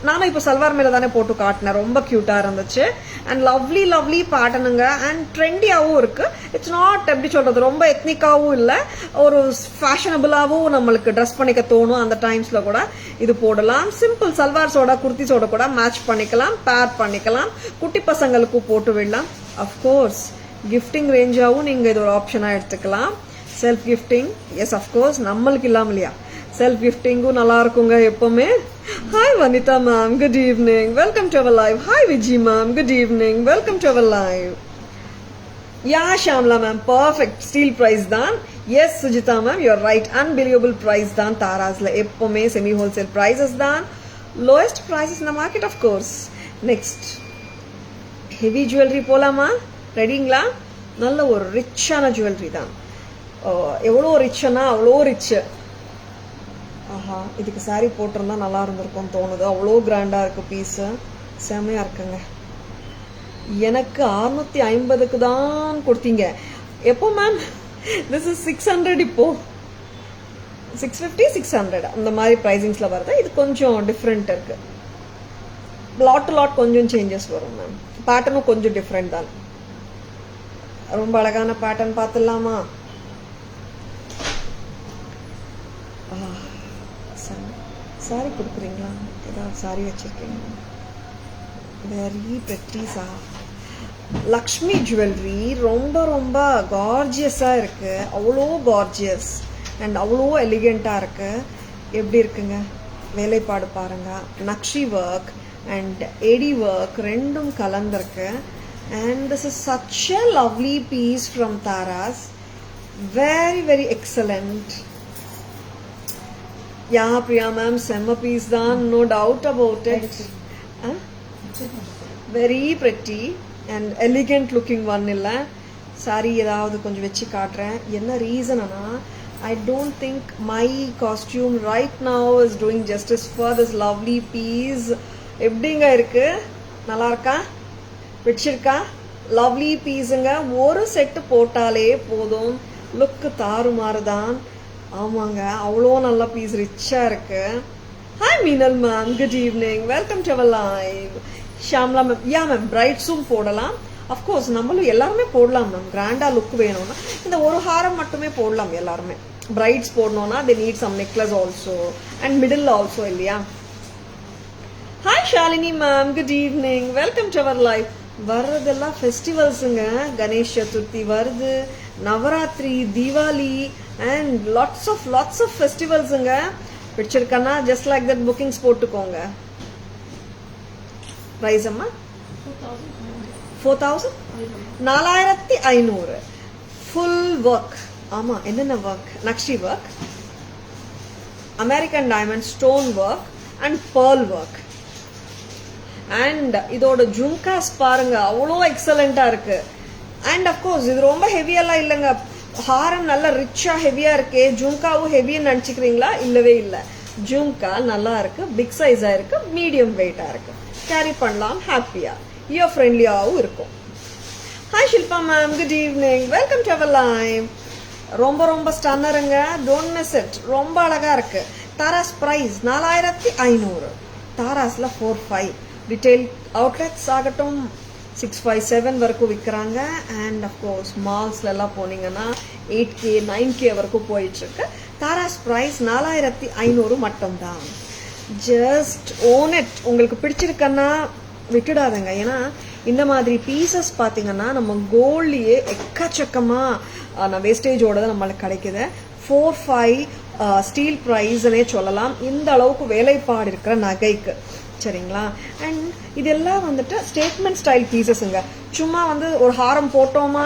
நானும் இப்போ சல்வார் மேலே தானே போட்டு காட்டினேன், ரொம்ப க்யூட்டாக இருந்துச்சு. அண்ட் லவ்லி லவ்லி பேட்டர்னுங்க, அண்ட் ட்ரெண்டியாகவும் இருக்குது. இட்ஸ் நாட் எப்படி சொல்கிறது, ரொம்ப எத்னிக்காகவும் இல்லை, ஒரு ஃபேஷனபிளாகவும் நம்மளுக்கு ட்ரெஸ் பண்ணிக்க தோணும். அந்த டைம்ஸில் கூட இது போடலாம். சிம்பிள் சல்வார்ஸோட குர்த்திஸோட கூட மேட்ச் பண்ணிக்கலாம், பேர் பண்ணிக்கலாம். குட்டி பசங்களுக்கும் போட்டு விடலாம். அஃப்கோர்ஸ் கிஃப்டிங் ரேஞ்சாகவும் நீங்கள் இது ஒரு ஆப்ஷனாக எடுத்துக்கலாம். செல்ஃப் கிஃப்டிங், எஸ் அஃப்கோர்ஸ், நம்மளுக்கு இல்லாமல் இல்லையா, செல்ஃப் கிஃப்டிங்கும் நல்லா இருக்குங்க எப்பவுமே. Hi Vanitha ma'am, good evening, welcome to our live. Hi Viji ma'am, good evening, welcome to our live. Yeah Shamla ma'am, perfect steal price தான். Yes Sujitha ma'am, you're right, unbelievable price தான். தாராஸ்ல எப்பவுமே செமி ஹோல்சேல் ப்ரைஸஸ் தான், lowest prices இந்த market of course. Next heavy jewellery போலாமா? ரெடிங்களா? நல்ல ஒரு ரிச்சான ஜுவல்லரி தான். எவ்வளோ ரிச்சுன்னா அவ்வளோ ரிச்சு. ஆஹா, இதுக்கு சாரி போட்டிருந்தா நல்லா இருந்திருக்கும்னு தோணுது. அவ்வளோ கிராண்டாக இருக்குது பீஸு, செமையாக இருக்குங்க. எனக்கு 650க்கு தான் கொடுத்தீங்க. எப்போ மேம்? This is 600. இப்போ 650 600 அந்த மாதிரி ப்ரைஸிங்ஸில் வருது. இது கொஞ்சம் டிஃப்ரெண்ட் இருக்கு. லாட் டு லாட் கொஞ்சம் சேஞ்சஸ் வரும் மேம். பேட்டர்னும் கொஞ்சம் டிஃப்ரெண்ட் தான். ரொம்ப அழகான பேட்டர்ன் பார்த்துடலாமா? சாரி கொடுக்குறீங்களா? ஏதாவது சாரி வச்சிருக்கீங்க? வெரி பிரெட்டிஸா. லக்ஷ்மி ஜுவல்லரி ரொம்ப ரொம்ப கார்ஜியஸாக இருக்கு. அவ்வளோ கார்ஜியஸ் அண்ட் அவ்வளோ எலிகெண்ட்டாக இருக்கு. எப்படி இருக்குங்க வேலைப்பாடு பாருங்க. Nakshi work and AD work ரெண்டும் கலந்துருக்கு. And this is such a lovely piece from Taras. Very very excellent. Yeah, Priya ma'am, semma piece dhaan, no doubt about it. Huh? Very pretty and elegant looking one illa. Sari edavadhu konjam vechi kaatren. Enna reason ana, I don't think my costume right now is doing justice for this lovely piece. Eppdinga irukku? Nalla irukka? பிடிச்சிருக்கா? Lovely பீஸுங்க. ஒரு set போட்டாலே போதும், லுக்கு தாறுமாறு தான். ஆமாங்க, அவ்வளோ நல்ல piece, ரிச்சாக இருக்கு. Hi Meenal ma'am, good evening, welcome to our live. Shamla ma'am, yeah ma'am, பிரைட்ஸும் போடலாம். அஃப்கோர்ஸ் நம்மளும் எல்லாருமே போடலாம் மேம். கிராண்டாக லுக் வேணும்னா இந்த ஒரு ஹாரம் மட்டுமே போடலாம் எல்லாருமே. பிரைட்ஸ் போடணும்னா they need some necklace also and middle also இல்லையா? Hi Shalini ma'am, good evening, welcome to our live. வர்றதெல்லாம் ஃபெஸ்டிவல்ஸுங்க. கணேஷ் சதுர்த்தி வருது, Navaratri, Deepavali and lots of ஃபெஸ்டிவல்ஸுங்க. பிடிச்சிருக்கன்னா ஜஸ்ட் லைக் தட் புக்கிங்ஸ் போட்டுக்கோங்க. ப்ரைஸ் அம்மா 4000 4500. Full work. ஆமா, என்னென்ன ஒர்க்? நக்ஷி work, American diamond stone work and pearl work. And இதோட ஜும்காஸ் பாருங்க, அவ்வளோ எக்ஸலண்டா இருக்கு. அண்ட் அஃப்கோர்ஸ் இது ரொம்ப ஹெவியெல்லாம் இல்லைங்க. ஹாரம் நல்லா ரிச்சா ஹெவியா இருக்கே, ஜும்காவும் ஹெவின்னு நினச்சிக்கிறீங்களா? இல்லவே இல்லை. ஜும்கா நல்லா இருக்கு, பிக் சைஸா இருக்கு, மீடியம் வெயிட்டா இருக்கு, கேரி பண்ணலாம், ஹாப்பியா, இயர் ஃப்ரெண்ட்லியாகவும் இருக்கும். Hi Shilpa ma'am, good evening, welcome to our live. ரொம்ப ரொம்ப ஸ்டன்னருங்க, டோன்ட் மிஸ் இட். ரொம்ப அழகா இருக்கு. தாராஸ் பிரைஸ் 4500. தாராஸ்ல 45. ரிட்டைல் அவுட்லெட்ஸ் ஆகட்டும் 657 வரைக்கும் விற்கிறாங்க. அண்ட் அஃப்கோர்ஸ் மால்ஸ்லாம் போனீங்கன்னா 8K 9K வரைக்கும் போயிட்டுருக்கு. தாராஸ் ப்ரைஸ் 4500 மட்டும்தான். Just own it. உங்களுக்கு பிடிச்சிருக்கன்னா விட்டுடாதுங்க. ஏன்னா இந்த மாதிரி பீசஸ் பார்த்தீங்கன்னா நம்ம கோல்ட்லேயே எக்கச்சக்கமாக வேஸ்டேஜோட தான் நம்மளுக்கு கிடைக்குது. 4-5 ஸ்டீல் ப்ரைஸ்னே சொல்லலாம், இந்த அளவுக்கு வேலைப்பாடு இருக்கிற நகைக்கு. சரிங்களா? அண்ட் இதெல்லாம் வந்துட்டு ஸ்டேட்மெண்ட் ஸ்டைல் பீசஸுங்க. சும்மா வந்து ஒரு ஹாரம் போட்டோமா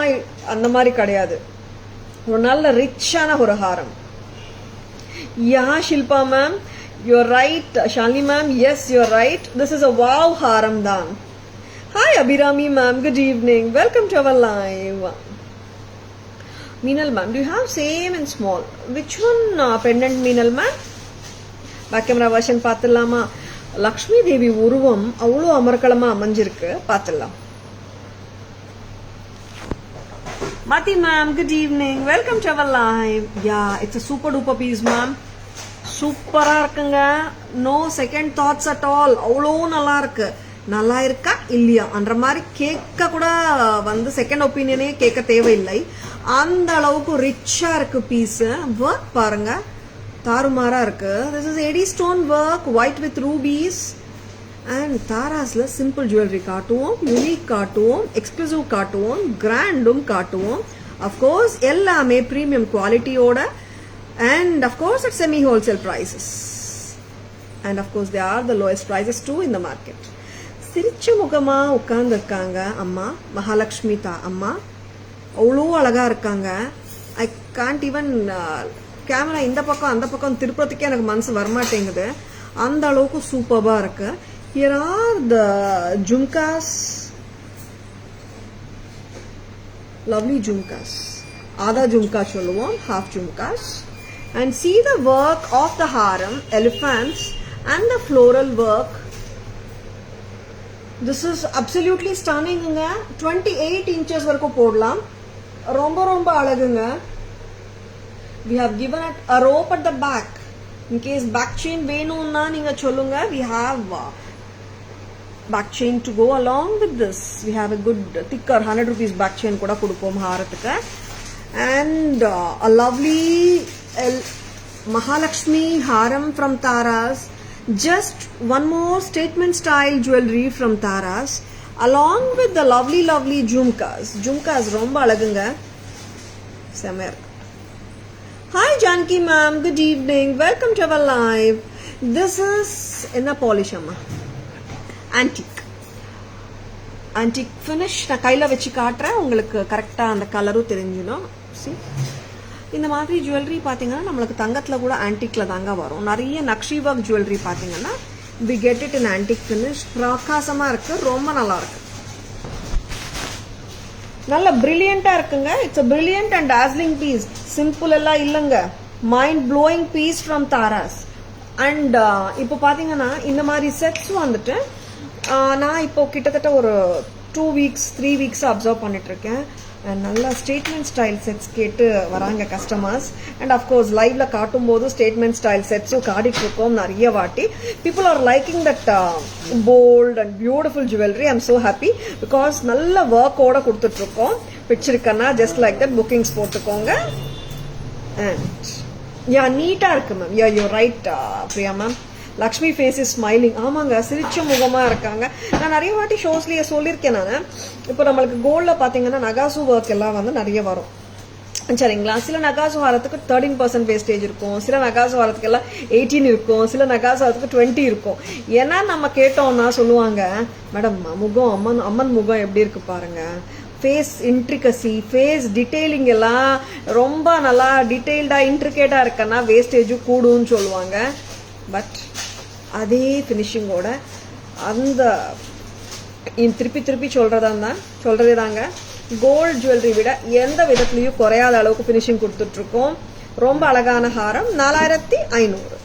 அந்த மாதிரி கிடையாது, ஒரு நல்ல ரிச்சான ஒரு ஹாரம். Yeah Shilpa ma'am, You're right, Shalini ma'am. Yes, you're right. This is a wow haram dan. Hi, Abhirami ma'am. Good evening. Welcome to our live. Meenal ma'am, do you have same and small? Which one pendant Meenal ma'am? Back camera version பாத்துடலாமா? லக்ஷ்மி தேவி உருவம் அவ்வளோ அமர்க்களமா அமைஞ்சிருக்கு, பாத்துடலாம். Mati ma'am, good evening. Welcome to our live. Yeah, it's a super duper piece ma'am. சூப்பரா இருக்குங்க. No second thoughts at all. அவ்வளோ நல்லா இருக்கு. நல்லா இருக்கா இல்லையா என்ற மாதிரி கேட்க கூட வந்து செகண்ட் ஒப்பீனியனே கேட்க தேவையில்லை. அந்த அளவுக்கு ரிச்சா இருக்கு பீஸ். ஒர்க் பாருங்க, தாறுமாறா இருக்கு. This is Eddie stone work, white with rubies. And தாராஸ்ல சிம்பிள் ஜுவல்லரி காட்டுவோம், யூனிக் காட்டுவோம், எக்ஸ்க்ளூசிவ் காட்டுவோம், கிராண்டும் காட்டுவோம். அஃப்கோர்ஸ் எல்லாமே ப்ரீமியம் குவாலிட்டியோட, and of course at semi wholesale prices, and of course they are the lowest prices too in the market. சிரிச்ச முகமா உட்கார்ந்து இருக்காங்க அம்மா மகாலட்சுமி அம்மா. அவ்வளோ அழகா இருக்காங்க. ஐ கான்ட் ஈவன் கேமரா இந்த பக்கம் அந்த பக்கம் திருப்பத்துக்கே எனக்கு மனசு வரமாட்டேங்குது. அந்த அளவுக்கு சூப்பர்பா இருக்கு. Here are the jhumkas, lovely jhumkas. Adha jhumka சொல்லுவோம், half jhumkas. And see the work of the haram, elephants and the floral work. This is absolutely stunning. 28 inches வரைக்கும் போடலாம். ரொம்ப ரொம்ப அழகுங்க. We have given it a rope at the back. In case back chain வேணும்னா நீங்க சொல்லுங்க. We have back chain to go along with this. We have a good thicker 100 rupees back chain கூட கொடுப்போம் ஹாரத்துக்கு. And a lovely Mahalakshmi haram from Taras. Just one more statement style jewelry from Taras, along with the lovely jhumkas. Jhumkas romba alagunga. Samer. Hi Janki ma'am, good evening. Welcome to our live. This is in a polish amma. Antique finish. நான் கையில வச்சு காட்டுறேன், உங்களுக்கு கரெக்டா அந்த கலரும் தெரிஞ்சிடும். See, இந்த மாதிரி ஜுவல்லரி பாத்தீங்கன்னா நம்மளுக்கு தங்கத்துல கூட ஆன்டிக்ல தாங்க வரும். நிறைய நக்ஷி ஒர்க் ஜுவல்லரி பாத்தீங்கன்னா we get it in antique finish. பிரகாசமா இருக்கு, ரொம்ப நல்லா இருக்கு, நல்ல பிரில்லியண்டா இருக்குங்க. It's a brilliant and dazzling piece. Simple எல்லாம் இல்லங்க, mind blowing piece from Taras. And இப்போ பாத்தீங்கன்னா இந்த மாதிரி செட்ஸ் வந்துட்டு நான் இப்போ கிட்டத்தட்ட ஒரு 2 weeks 3 weeks அப்சர்வ் பண்ணிட்டு இருக்கேன். நல்ல ஸ்டேட்மெண்ட் ஸ்டைல் செட்ஸ் கேட்டு வராங்க கஸ்டமர்ஸ். அண்ட் அஃப்கோர்ஸ் லைவ்ல காட்டும் போது ஸ்டேட்மெண்ட் ஸ்டைல் செட்ஸும் காட்டிட்டு இருக்கோம் நிறைய வாட்டி. People are liking that bold and beautiful jewellery. I am so happy because நல்ல ஒர்க்கோட கொடுத்துட்டு இருக்கோம். பிடிச்சிருக்கன்னா ஜஸ்ட் லைக் தட் புக்கிங்ஸ் போட்டுக்கோங்க. அண்ட் யா நீட்டா இருக்கு ma'am. Yeah you right Priya ma'am. Lakshmi face is smiling. ஆமாங்க, சிரிச்ச முகமா இருக்காங்க. நான் நிறைய வாட்டி ஷோஸ்லயே சொல்லியிருக்கேன். நான் இப்போ நம்மளுக்கு கோல்ட்ல பாத்தீங்கன்னா நகாசு ஒர்க் எல்லாம் வந்து நிறைய வரும் சரிங்களா. சில நகாசு வாரத்துக்கு 13% வேஸ்டேஜ் இருக்கும், சில நகாசு வாரத்துக்கு எல்லாம் 18 இருக்கும், சில நகாசு வாரத்துக்கு 20 இருக்கும். ஏன்னா நம்ம கேட்டோம்னா சொல்லுவாங்க, மேடம் முகம் அம்மன் முகம் எப்படி இருக்கு பாருங்க, ஃபேஸ் இன்ட்ரிகசி, ஃபேஸ் டீடைலிங் எல்லாம் ரொம்ப நல்லா டீடைல்டா இன்ட்ரிகேட்டா இருக்கன்னா வேஸ்டேஜும் கூடுன்னு சொல்லுவாங்க. பட் அதே ஃபினிஷிங்கோட அந்த திருப்பி சொல்றதே தாங்க, கோல்ட் ஜுவல்லரி விட எந்த விதத்துலயும் குறையாத அளவுக்கு ஃபினிஷிங் கொடுத்துட்டு இருக்கோம். ரொம்ப அழகான ஹாரம் 4500.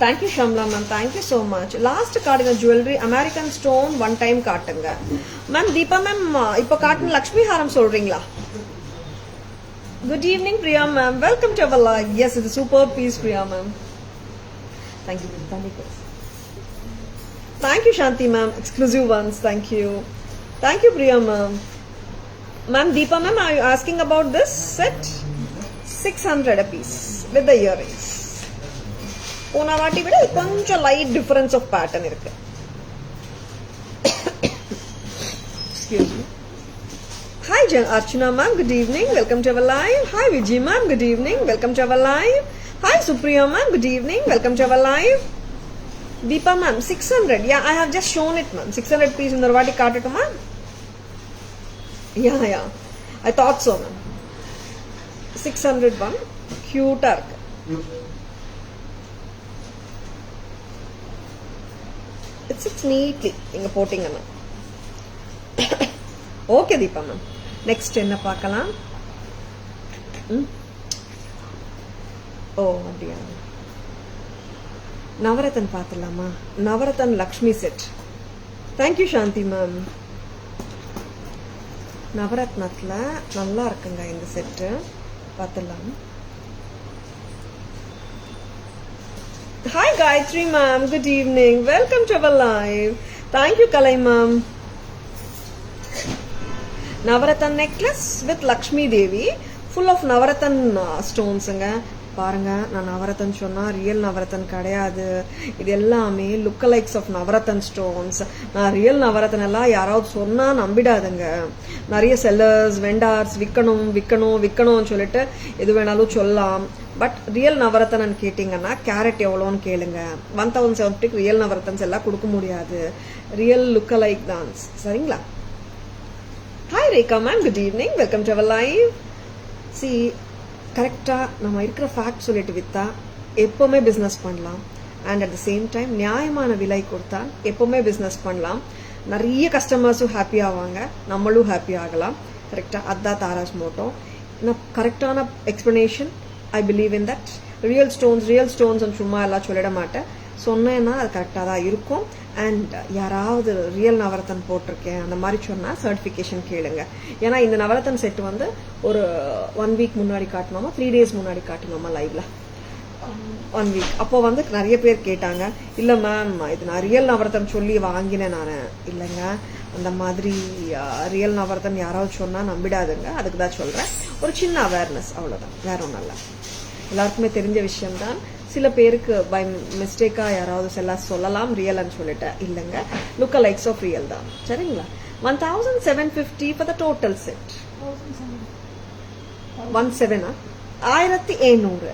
Thank you Shamla ma'am, thank you so much. Last காட்டுங்க jewellery American stone one time காட்டுங்க மேம். தீபா மேம் இப்போ காட்டுன லக்ஷ்மி ஹாரம் சொல்றீங்களா? Good evening Priya ma'am, welcome to our live. Yes, it's a superb piece Priya ma'am. Thank you. Thank you Shanti ma'am, exclusive ones. Thank you Priya ma'am. Ma'am Deepa ma'am, are you asking about this set? 600 a piece with the earrings. போன வாட்டி விட கொஞ்சம் light difference of pattern இருக்கு. Excuse me. Hi Archana ma'am, good evening, welcome to our live. Hi Vijay ma'am, good evening, welcome to our live. Hi Supriya ma'am, good evening, welcome to our live. Deepa ma'am, 600. Yeah, I have just shown it ma'am. 600 piece in the vati kaatatu ma'am. Yeah, I thought so ma'am. 600 one, cute arc. It chits neatly நீங்கள் போட்டிங்கன்னா. Okay Deepa ma'am, next என்ன பார்க்கலாம்? ஓ அப்படியா, நவரத்தன் பார்த்துடலாமா? Navratan Lakshmi set. Thank you Shanti ma'am. நவரத்னத்தில் நல்லா இருக்குங்க இந்த செட்டு, பார்த்துடலாம். Hi Gayathri ma'am, good evening, welcome to our live. Thank you Kalai ma'am. Navratan necklace with Lakshmi Devi, full of navratan ஸ்டோன்ஸுங்க. பாருங்க, நான் நவரத்தன் சொன்னா ரியல் நவரத்தன் கிடையாது, இது எல்லாமே லுக்கலைக்ஸ் ஆஃப் நவரத்தன் ஸ்டோன்ஸ். நான் ரியல் நவரத்தன் எல்லாம் யாராவது சொன்னா நம்பிடாதுங்க. நிறைய செல்லர்ஸ் வெண்டார்ஸ் விற்கணும் விற்கணும் விற்கணும்னு சொல்லிட்டு எது வேணாலும் சொல்லலாம். பட் ரியல் நவரத்தன் கேட்டிங்கன்னா கேரட் எவ்வளோன்னு கேளுங்க. 1070 ரியல் நவரத்தன்ஸ் எல்லாம் கொடுக்க முடியாது, ரியல் லுக்கலைக் தான். சரிங்களா? Hi Rekha ma'am, good evening, welcome to our live. See, கரெக்டாக நம்ம இருக்கிற ஃபேக்ட் சொல்லிட்டு விற்றா எப்போவுமே பிஸ்னஸ் பண்ணலாம். And at the same time நியாயமான விலை கொடுத்தா எப்போவுமே பிஸ்னஸ் பண்ணலாம். நிறைய கஸ்டமர்ஸும் ஹாப்பி ஆவாங்க, நம்மளும் ஹாப்பி ஆகலாம். கரெக்டாக அதுதான் தாராஸ் மோட்டோ. நான் கரெக்டான explanation, I believe in that. Real stones சும்மா எல்லாம் சொல்லிட மாட்டேன், சொன்னேன்னா அது கரெக்டாக தான் இருக்கும். அண்ட் யாராவது ரியல் நவரத்தன் போட்டிருக்கேன் அந்த மாதிரி சொன்னால் சர்டிஃபிகேஷன் கேளுங்க. ஏன்னா இந்த நவரத்தன் செட் வந்து ஒரு 1 வீக் முன்னாடி காட்டணுமா, 3 days முன்னாடி காட்டணுமா லைவ்ல, 1 வீக். அப்போ வந்து நிறைய பேர் கேட்டாங்க, இல்லை மேம் இது நான் ரியல் நவரத்தன் சொல்லி வாங்கினேன். நான் இல்லைங்க, அந்த மாதிரி ரியல் நவரத்தன் யாராவது சொன்னால் நம்பிடாதுங்க, அதுக்கு தான் சொல்கிறேன். ஒரு சின்ன அவேர்னஸ், அவ்வளோதான், வேற ஒன்றும் இல்லை. எல்லாருக்குமே தெரிஞ்ச விஷயம்தான். சில பேருக்கு பை மிஸ்டேக்கா யாராவது சொல்லலாம் ரியல்னு சொல்லிட்டு, இல்லைங்க, லுக் லைக்ஸ் ஆஃப் ரியல் தான். சரிங்களா? 1750 ஃபார் த டோட்டல் செட். 17 1700.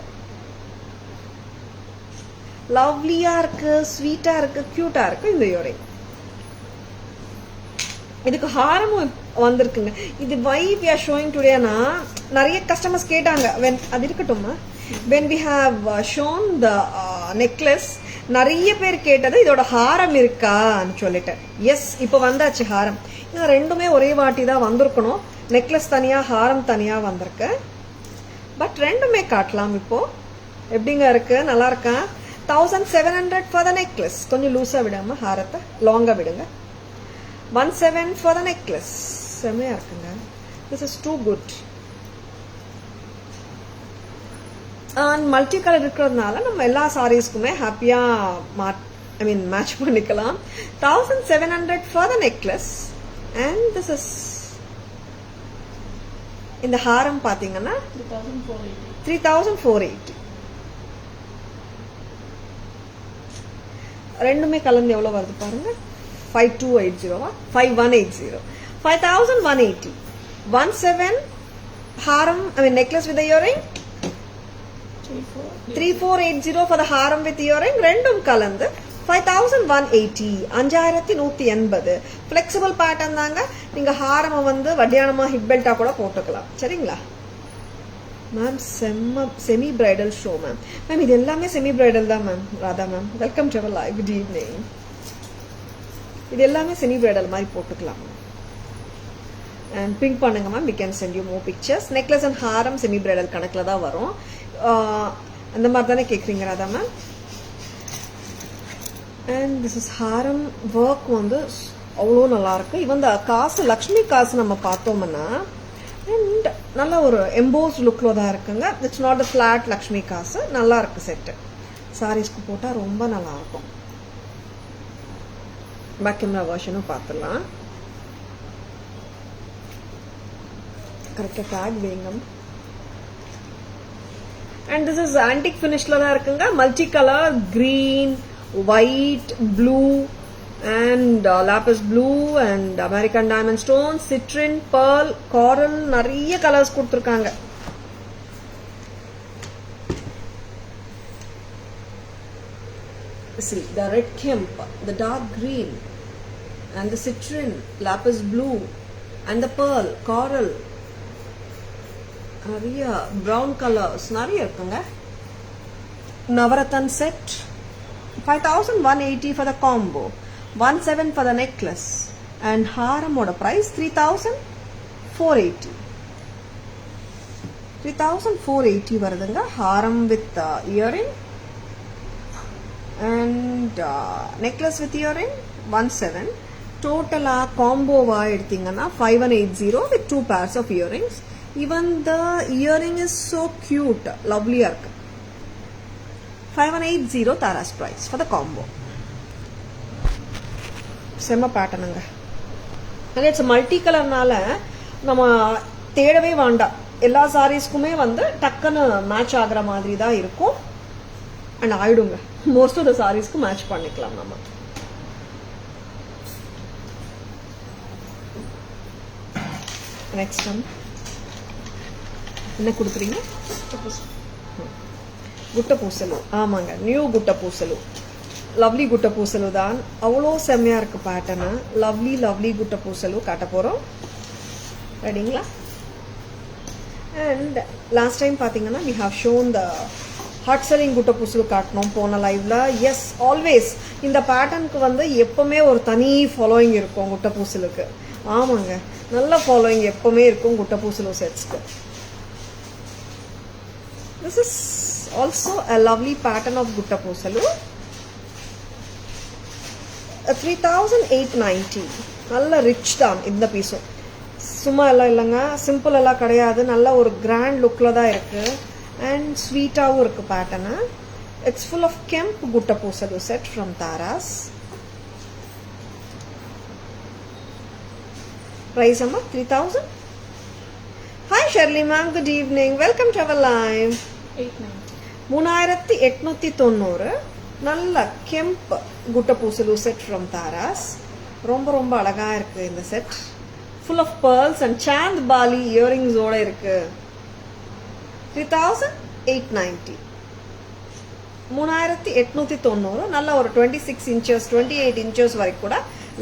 லவ்லியா இருக்கு, ஸ்வீட்டா இருக்கு, கியூட்டா இருக்கு இந்த இயரிங். இதுக்கு ஹாரமும் வந்திருக்குங்க. இது வை வி ஆர் ஷோயிங் டுடேனா, நிறைய கஸ்டமர்ஸ் கேட்டாங்க. அது இருக்கட்டும்மா, when we have shown the necklace, நிறைய பேர் கேட்டது இதோட ஹாரம் இருக்கான்னு சொல்லிட்டு. எஸ், இப்போ வந்தாச்சு ஹாரம். இது ரெண்டுமே ஒரே வாட்டி தான் வந்திருக்கணும். நெக்லஸ் தனியா, ஹாரம் தனியா வந்திருக்கு. பட் ரெண்டுமே காட்டலாம். இப்போ எப்படிங்க இருக்கு, நல்லா இருக்கா? 1700 ஃபார் த நெக்லஸ். கொஞ்சம் லூஸா விடாம ஹாரத்தை லாங்கா விடுங்க. 17 ஃபார் த நெக்லஸ். செம்மையா இருக்குங்க. This is too good. And multi colour இருக்கிறதுனால நம்ம எல்லா சாரீஸ்க்குமே ஹாப்பியா மேட்ச் பண்ணிக்கலாம். 1700 for the necklace. And this is, இந்த ஹாரம் பாத்தீங்கன்னா 3480. ரெண்டுமே கலந்து எவ்வளவு வருது பாருங்க. 5280 5180 5180. 17 ஹாரம், necklace with earring. 3480 for the Haram with earring. ரெண்டும் கலந்து 5180, 5180. ஃபிளெக்சிபிள் பேட்டர்ன் தாங்க. நீங்க ஹாரம் வந்து வட்டியானமா ஹிப் பெல்ட்டா கூட போட்டுக்கலாம். சரிங்களா ma'am? Semi bridal show ma'am. Ma'am இது எல்லாமே செமி பிரைடல் தான் ma'am. Radha ma'am, welcome to our live, good evening. இது எல்லாமே செமி பிரைடல் மாதிரி போட்டுக்கலாம். அண்ட் பிங்க் பண்ணுங்க ma'am, we can send you more pictures. Necklace and ஹாரம் செமி பிரைடல் கணக்கில் தான் வரும். அந்த மாதிரி தானே கேட்குறீங்க Radha ma'am? And this is ஹாரம் ஒர்க் வந்து அவ்வளோ நல்லா இருக்கு. இவன் காசு லக்ஷ்மி காசு நம்ம பார்த்தோம்னா அண்ட் நல்ல ஒரு எம்போஸ் லுக்ல தான் இருக்குங்க. It's not a flat Lakshmi காசு. நல்லா இருக்கு செட்டு. சாரீஸ்க்கு போட்டால் ரொம்ப நல்லா இருக்கும். பேக் கேமரா வெர்ஷனும் பார்த்துடலாம். கரெக்டாக டேக் வைங்க. அண்ட் திஸ் இஸ் ஆன்டிக் ஃபினிஷ்ல தான் இருக்குங்க. Multi colour, green, white, blue and lapis blue and American diamond stone, citrine, pearl, coral, நிறைய கலர்ஸ் கொடுத்துருக்காங்க. See the red kemp, the dark green and the citrine, lapis blue and the pearl, coral, நிறைய brown colors நிறைய இருக்குங்க. Navratan set 5180 for the combo. 17 for the necklace. And haram oda price 3,480. 3,480 varudunga. Haram with earring and necklace with earring 17. Total combo va eduthinga 5180 with 2 pairs of earrings. Even the earring is so cute, lovely irukku. 5180 Tara's price for the combo. Sema pattern anga. And it's a multicolor nala nama thedave vaanda. Ella sarees kume vandu takkana match agra madiri da irukum. And aidunga. Most of the sarees ku match pannikalam nama. Next one. என்ன கொடுக்குறீங்க? குட்ட பூசலு. ஆமாங்க, new குட்ட பூசலு. Lovely குட்ட பூசலு தான். அவ்வளோ செம்மையா இருக்கு பேட்டர்னு. லவ்லி குட்ட பூசலு காட்ட போறோம். ரெடிங்களா? அண்ட் லாஸ்ட் டைம் பாத்தீங்கன்னா we have shown the hot selling குட்ட பூசலு காட்டணும் போன லைவ்ல. எஸ், ஆல்வேஸ் இந்த பேட்டர்னுக்கு வந்து எப்பவுமே ஒரு தனி ஃபாலோயிங் இருக்கும் குட்ட பூசலுக்கு. ஆமாங்க, நல்ல ஃபாலோயிங் எப்பவுமே இருக்கும் குட்ட பூசலு செட்ஸ்க்கு. This is also a lovely pattern of Gutta Posalu. 3,890. நல்ல ரிச் தான் இந்த பீஸும். சும்மா எல்லாம் இல்லைங்க, சிம்பிள் எல்லாம் கிடையாது. நல்ல ஒரு கிராண்ட் லுக்ல தான் இருக்கு. அண்ட் ஸ்வீட்டாகவும் இருக்கு pattern. It's full of kemp Gutta Posalu set from Taras. Price அம்மா 3,000. Hi Shirley ma'am, good evening. Welcome to our live. 3,890. நல்ல கெம்ப் குட்ட பூசலு செட் ஃப்ரம் தாராஸ். ரொம்ப ரொம்ப அழகா இருக்கு இந்த set. Full of pearls and chandbali earrings ஓட இருக்கு. 3,890. 3,890. நல்ல ஒரு 26 inches 28 inches வரைக்கும் கூட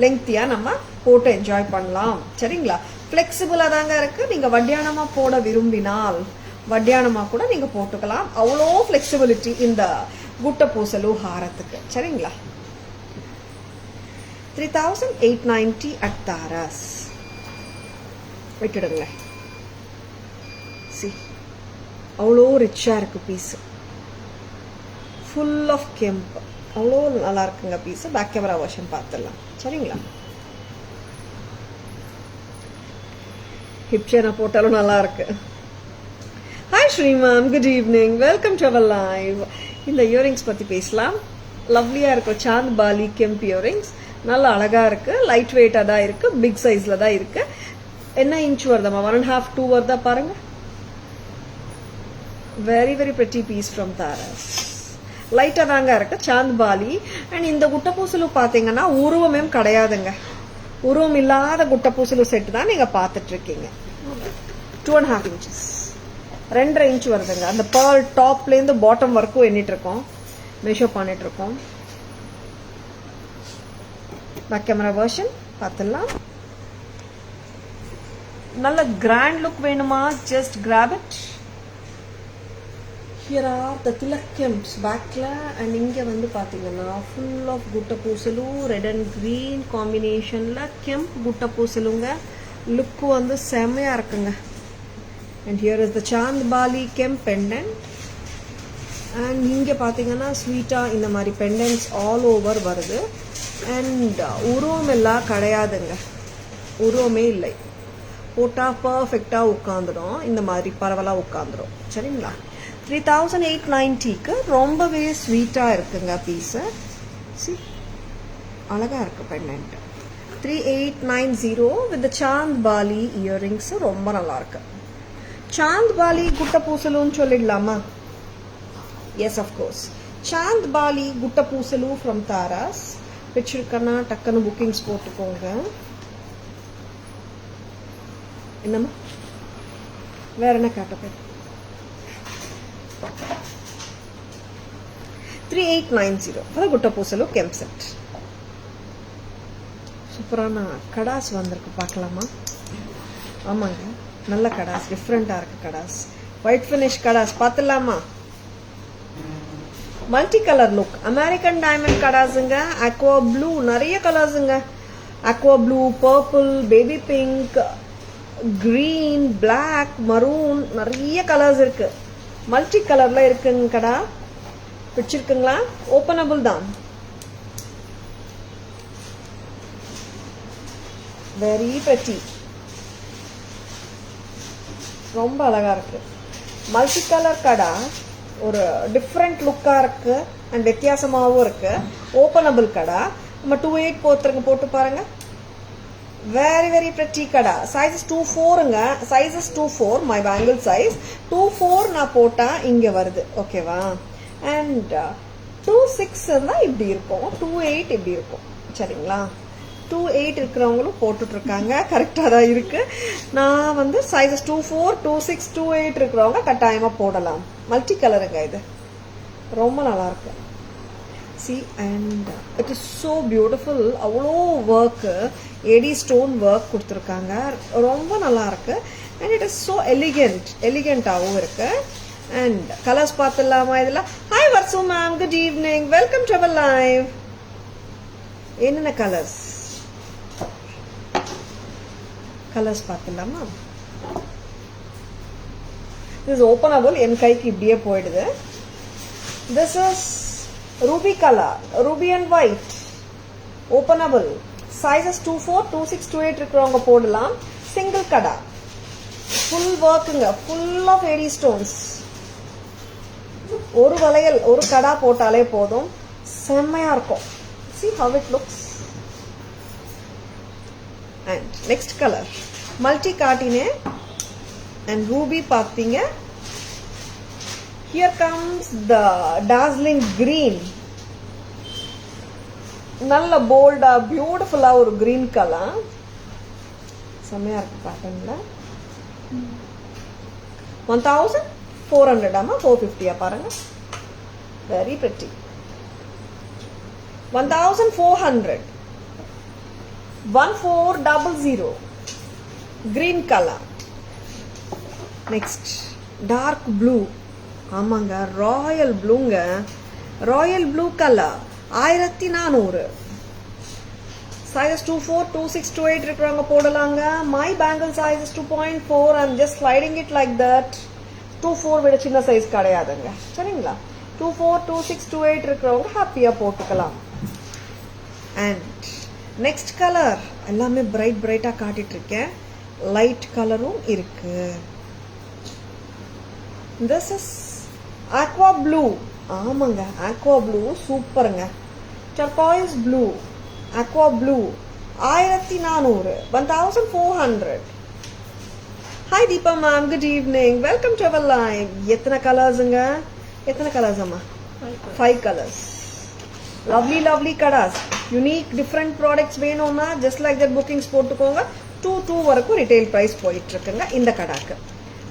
லெங்க்தியா நம்ம போட்டு என்ஜாய் பண்ணலாம். சரிங்களா? ஃபிளெக்சிபிளா தாங்க இருக்கு. நீங்க வட்டியானமா போட விரும்பினால் வட்டியானமா கூட நீங்க போட்டுக்கலாம். அவ்வளோ ஃபிளெக்சிபிலிட்டி இந்த குட்ட பூசலு ஹாரத்துக்கு. சரிங்களா? 3,890 at Taras. விட்டுடுங்க. சி, அவ்வளோ ரிச்சா இருக்கு பீஸ். Full of கெம்ப். அவ்வளோ நல்லா இருக்குங்க பீஸ். பேக் கேமரா வெர்ஷன் பார்த்துடலாம். சரிங்களா? ஹிப் செயினை போட்டாலும் நல்லா இருக்கு. Hi Sri ma'am, good evening. Welcome to our live. இந்த இயரிங்ஸ் பத்தி பேசலாம். லவ்லியா இருக்கும். சாந்த் பாலி கெம்ப் இயரிங்ஸ் நல்லா அழகா இருக்கு. லைட் வெயிட்டா தான் இருக்கு. பிக் சைஸ்ல தான் இருக்கு. என்ன இன்ச் வருதம்மா? 1.5 2 வருதா பாருங்க. Very very pretty piece from Taras. லைட்டா தாங்க இருக்கு. சாந்த் பாலி. அண்ட் இந்த குட்ட பூசலு பாத்தீங்கன்னா உருவமே கிடையாதுங்க. உருவம் இல்லாத குட்ட பூசலு செட் தான் நீங்க பாத்துட்டு இருக்கீங்க. 2.5 inches 2.5 inch வருதுங்க. அந்த பேர்ல் டாப்ல இருந்து பாட்டம் வரைக்கும் எண்ணிட்டு இருக்கோம், மெஷர் பண்ணிட்டு இருக்கோம். பேக் கேமரா வெர்ஷன் பார்த்துடலாம். நல்ல கிராண்ட் லுக் வேணுமா? Just graph it. Here are the Tilak kemps பேக்ல. அண்ட் இங்க வந்து பாத்தீங்கன்னா ஃபுல் ஆஃப் குட்ட பூசலு ரெட் அண்ட் கிரீன் காம்பினேஷன்ல கெம்ப் குட்ட பூசலுங்க. லுக்கு வந்து செம்மையா இருக்குங்க. And here is the Chand Bali Kemp pendant. And இங்க பாத்தீங்கன்னா ஸ்வீட்டா இந்த மாதிரி pendants all over வருது. And உருவம் எல்லாம் கிடையாதுங்க. உருவமே இல்லை. போட்டா பர்ஃபெக்டா உட்காந்துடும். இந்த மாதிரி பரவலா உட்காந்துடும். சரிங்களா? 3,890க்கு ரொம்பவே ஸ்வீட்டா இருக்குங்க பீஸ். See, அழகா இருக்கு pendant. 3,890 with the Chand Bali earrings ரொம்ப நல்லா இருக்கு. சாந்த் பாலி குட்ட பூசலுன்னு சொல்லிடலாமா? S, of course. சாந்த் பாலி குட்ட பூசலு ஃப்ரம் தாராஸ். பிடிச்சிருக்கன்னா டக்குன்னு புக்கிங்ஸ் போட்டுக்கோங்க. என்னம்மா வேற என்ன காட்ட? 3,890 குட்ட பூசலு கெம்ப் செட். சூப்பரான கடாஸ் வந்திருக்கு, பார்க்கலாமா? ஆமாங்க, நல்ல கடாஸ், டிஃப்ரெண்டா இருக்கு கடாஸ். ஒயிட் ஃபினிஷ் கடாஸ் பார்த்துலாமா? Multi colour look. American diamond கடாஸுங்க. அக்வா ப்ளூ, நிறைய கலர்ஸுங்க. Aqua blue, purple, baby pink, green, black, maroon, நிறைய கலர்ஸ் இருக்கு. மல்டி கலர்ல இருக்குங்க கடா. பிடிச்சிருக்குங்களா? ஓபனபிள் தான். Very pretty. ரொம்ப அழகா இருக்கு. மல்டி கலர் கடா ஒரு டிஃப்ரெண்ட் லுக்கா இருக்கு அண்ட் வித்தியாசமாகவும் இருக்கு. ஓபனபிள் கடா. நம்ம 28 போட்டு பாருங்க. Very very pretty kada. Sizes 24ங்க. Sizes 24 my bangle size. 24 நான் போட்டா இங்க வருது. ஓகேவா? அண்ட் 26 இருந்தா இப்படி இருக்கும். 28 இப்படி இருக்கும். சரிங்களா? 28 இருக்கிறவங்களும் போட்டுட்டு இருக்காங்க. கரெக்டா தான் இருக்கு. நான் வந்து சைஸஸ் 24, 26, 28 இருக்கிறவங்க கட்டாயமா போடலாம். மல்டி கலருங்க இது. ரொம்ப நல்லா இருக்கு. See, and it is so beautiful. அவ்வளோ ஒர்க், ஏடி ஸ்டோன் ஒர்க் கொடுத்துருக்காங்க. ரொம்ப நல்லா இருக்கு. and it is so எலிகென்ட்டாகவும் இருக்கு. and கலர்ஸ் பார்த்துடலாமா இதில்? Hi Varsu ma'am, good evening, welcome to our live. என்னென்ன கலர்ஸ் பார்த்துடலாமா? this is openable. என் கைக்கு இப்படியே போயிடுது. this is ruby color, ruby and white, openable. sizes 24, 26, 28 இருக்கிறவங்க போடலாம். single kara, full workங்க, full of AD stones. ஒரு வளையல், ஒரு கடா போட்டாலே போதும், செம்மையா இருக்கும். see how it looks. and next color multi காட்டினே and ruby பார்த்தீங்க. Here comes the dazzling green. நல்ல போல்டா பியூட்டிஃபுல்லா ஒரு green கலர். செம்மையா இருக்கு பாத்தீங்களா? 1400 ஆமா 450 பாருங்க. Very pretty. 1400. 1400 green color. next dark blue. ஆமாங்க, ராயல் ப்ளூங்க. Royal blue colour 1400. சைஸ் 24, 26, 28 இருக்கிறவங்க போடலாங்க. My bangle size is 2.4. I'm just sliding it like that. 24 விட சின்ன சைஸ் கிடையாதுங்க. சரிங்களா? 24, 26, 28 இருக்கிறவங்க ஹாப்பியா போட்டுக்கலாம். அண்ட் நெக்ஸ்ட் கலர் எல்லாமே பிரைட்டா காட்டிட்டு இருக்கேன். லைட் கலரும் இருக்கு. this is aqua blue. ஆமாங்க, aqua blue சூப்பருங்க. turquoise blue, aqua blue 1400. 1400. Hi Deepa ma'am, good evening, welcome to our live. எத்தனை கலர்ஸுங்க? எத்தனை கலர்ஸ் அம்மா? 5 colours. Lovely colours. Unique different products வேணும்னா ஜஸ்ட் லைக் தட் புக்கிங்ஸ் போட்டுக்கோங்க. 2 வரைக்கும் ரிட்டைல் பிரைஸ் போயிட்டு இருக்குங்க இந்த கடாக்கு.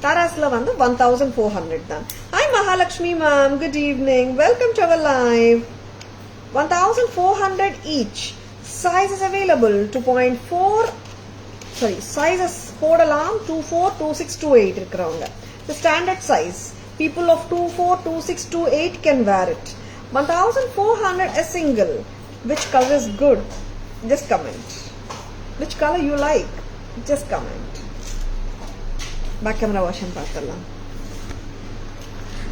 தாராஸ்ல வந்து 1400 தான். Hi Mahalakshmi ma'am, good evening, welcome to our live. 1400 each. Sizes available 2.4. Sorry, sizes போடலாம் 24, 26, 28 இருக்கிறவங்க. The standard size. People of 24, 26, 28 can wear it. 1400 a single. Which color is good? Just comment. Which color you like? Just comment. Back camera version பார்த்துடலாம்.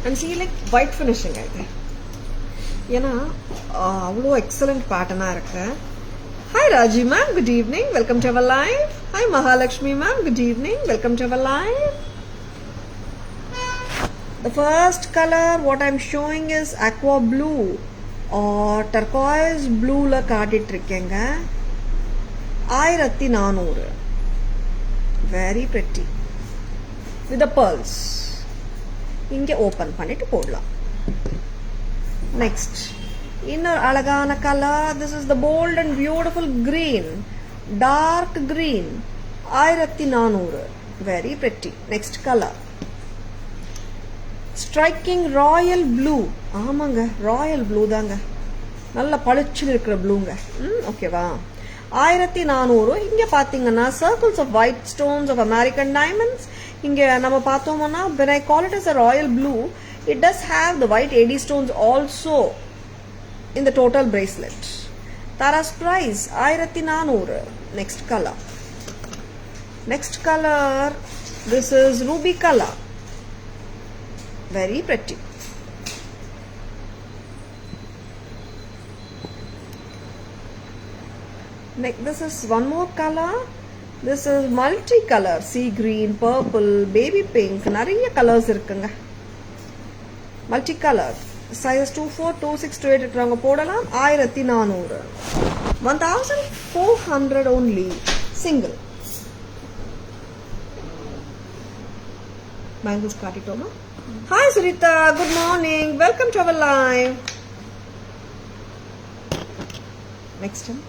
And see like white finishing ஆயிடுது. ஏன்னா அவ்வளோ excellent பேட்டர்னாக இருக்கு. Hi Raji ma'am, good evening, welcome to our live. Hi Mahalakshmi ma'am, good evening, welcome to our live. The first color what I'm showing is aqua blue or turquoise blueல காட்டிட்டு இருக்கேங்க. 1400. Very pretty. With the pearls. இங்கே open பண்ணிட்டு போடலாம். Next, இன்னொரு அழகான colour. This is the bold and beautiful green, dark green. 1400. Very pretty. Next color, striking royal blue. ஆமாங்க, Royal blue தாங்க. நல்ல பளிச்சுன்னு இருக்கிற ப்ளூங்க. ஓகேவா? 1400. இங்க பாத்தீங்கன்னா circles of white stones of American diamonds. இங்க நம்ம பார்த்தோம்னா when I call it as a royal blue, It does have the white AD stones also in the total bracelet. Tara's price 1400. Next color. Next color, this is ruby color. Very pretty. Next, this is one more color. This is multi-color. Sea green, purple, baby pink. நிறைய colors இருக்குங்க. Multi-color. Size 24, 26, 28 இருக்கிறவங்க போடலாம். 1400. 1400 only. Single. Bangles காட்டிட்டோமா? Hi Sarita, good morning. Welcome to our live. Next time.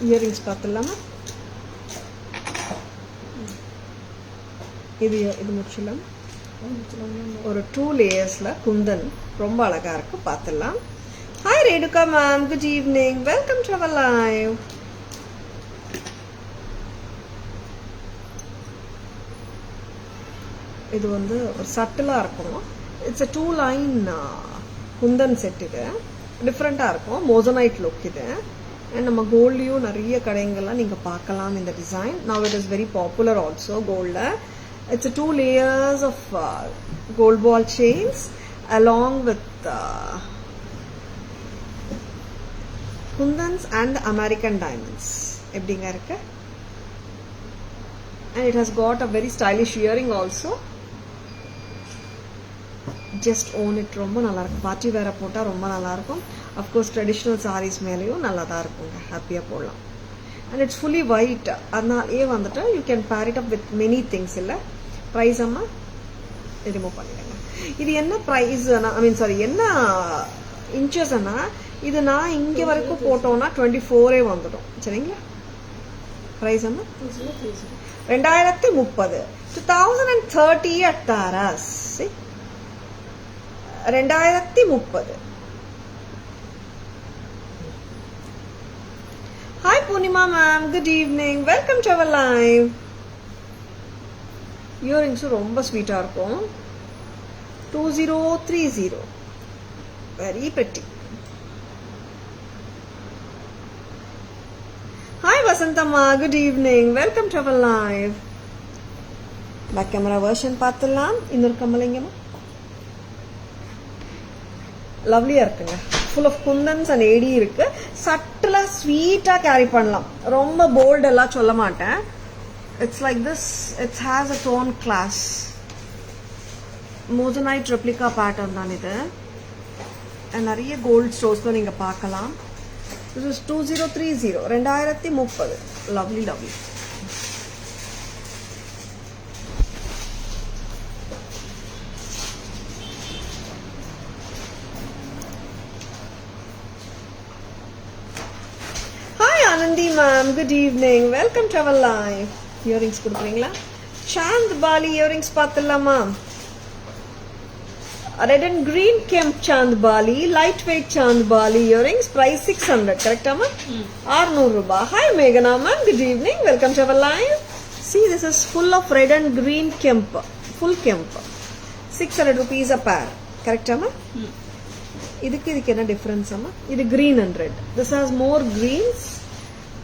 Earrings பார்த்துடலாமா? இது முடிச்சிடலாம். ஒரு 2 லேயர்ஸில் குந்தன் ரொம்ப அழகாக இருக்கு, பார்த்துடலாம். Hi Renuka ma'am, good evening, welcome to our live. இது வந்து ஒரு சட்டிலாக இருக்கும். It's a 2 line kundan set. இது டிஃப்ரெண்ட்டாக இருக்கும், மோசனைட் லுக் இது. அண்ட் நம்ம கோல்ட்லேயும் நிறைய கடைங்கள்லாம் நீங்கள் பார்க்கலாம் இந்த design. Now it is very popular also கோல்டில். It's 2 layers of gold ball chains along with kundans and American diamonds. எப்படிங்க இருக்கு? And it has got a very stylish earring also. Just own it. ரொம்ப நல்லாயிருக்கும். பார்ட்டி வேற போட்டால் ரொம்ப நல்லாயிருக்கும். Of course traditional saris மேலேயும் நல்லா தான் இருக்குங்க, ஹாப்பியாக போடலாம். And it's fully white. அதனாலே வந்துட்டு you can pair it up with many things. இல்லை ப்ரைஸ் அம்மா ரிமூவ் பண்ணிடுங்க. இது என்ன ப்ரைஸ், ஐ மீன் சாரி என்ன இன்ச்சஸ்னா, இது நான் இங்கே வரைக்கும் போட்டோன்னா 24 வந்துடும். சரிங்களா? ப்ரைஸ் அம்மா 2030. 2030 at Taras. 2030. Hi Purnima ma'am, good evening, welcome to our live. Earrings ரொம்ப ஸ்வீட்டா இருக்கும். 2030. Very pretty. Hi Vasantama, good evening, welcome to our live. Back camera version பார்த்துலாம். இன்னொரு கம்மலைங்கம்மா லவ்லியா இருக்குங்க. Full of kundans and AD இருக்கு. சட்டிலா ஸ்வீட்டா கேரி பண்ணலாம். ரொம்ப போல்ட் எல்லாம் சொல்ல மாட்டேன். It's like this. It's has a tone class. Moissanite replica pattern தான் இது. நிறைய கோல்ட் ஸ்டோர்ஸ்ல நீங்க பார்க்கலாம். This is 2030. 2030. Lovely lovely. Anandi ma'am, good evening, welcome to our live. Earrings கொடுக்குறீங்களா? சாந்த் பாலி earrings பார்த்துடலாமா? Red and green kemp Chand Bali, lightweight Chand Bali earrings, price 600, correct amma? 600 rupees. Hi Meghana ma'am, good evening, welcome to our live. See, this is full of red and green kemp, full kemp. 600 rupees a pair, correct amma? இதுக்கு என்ன difference அம்மா? இது green and red. This has more greens.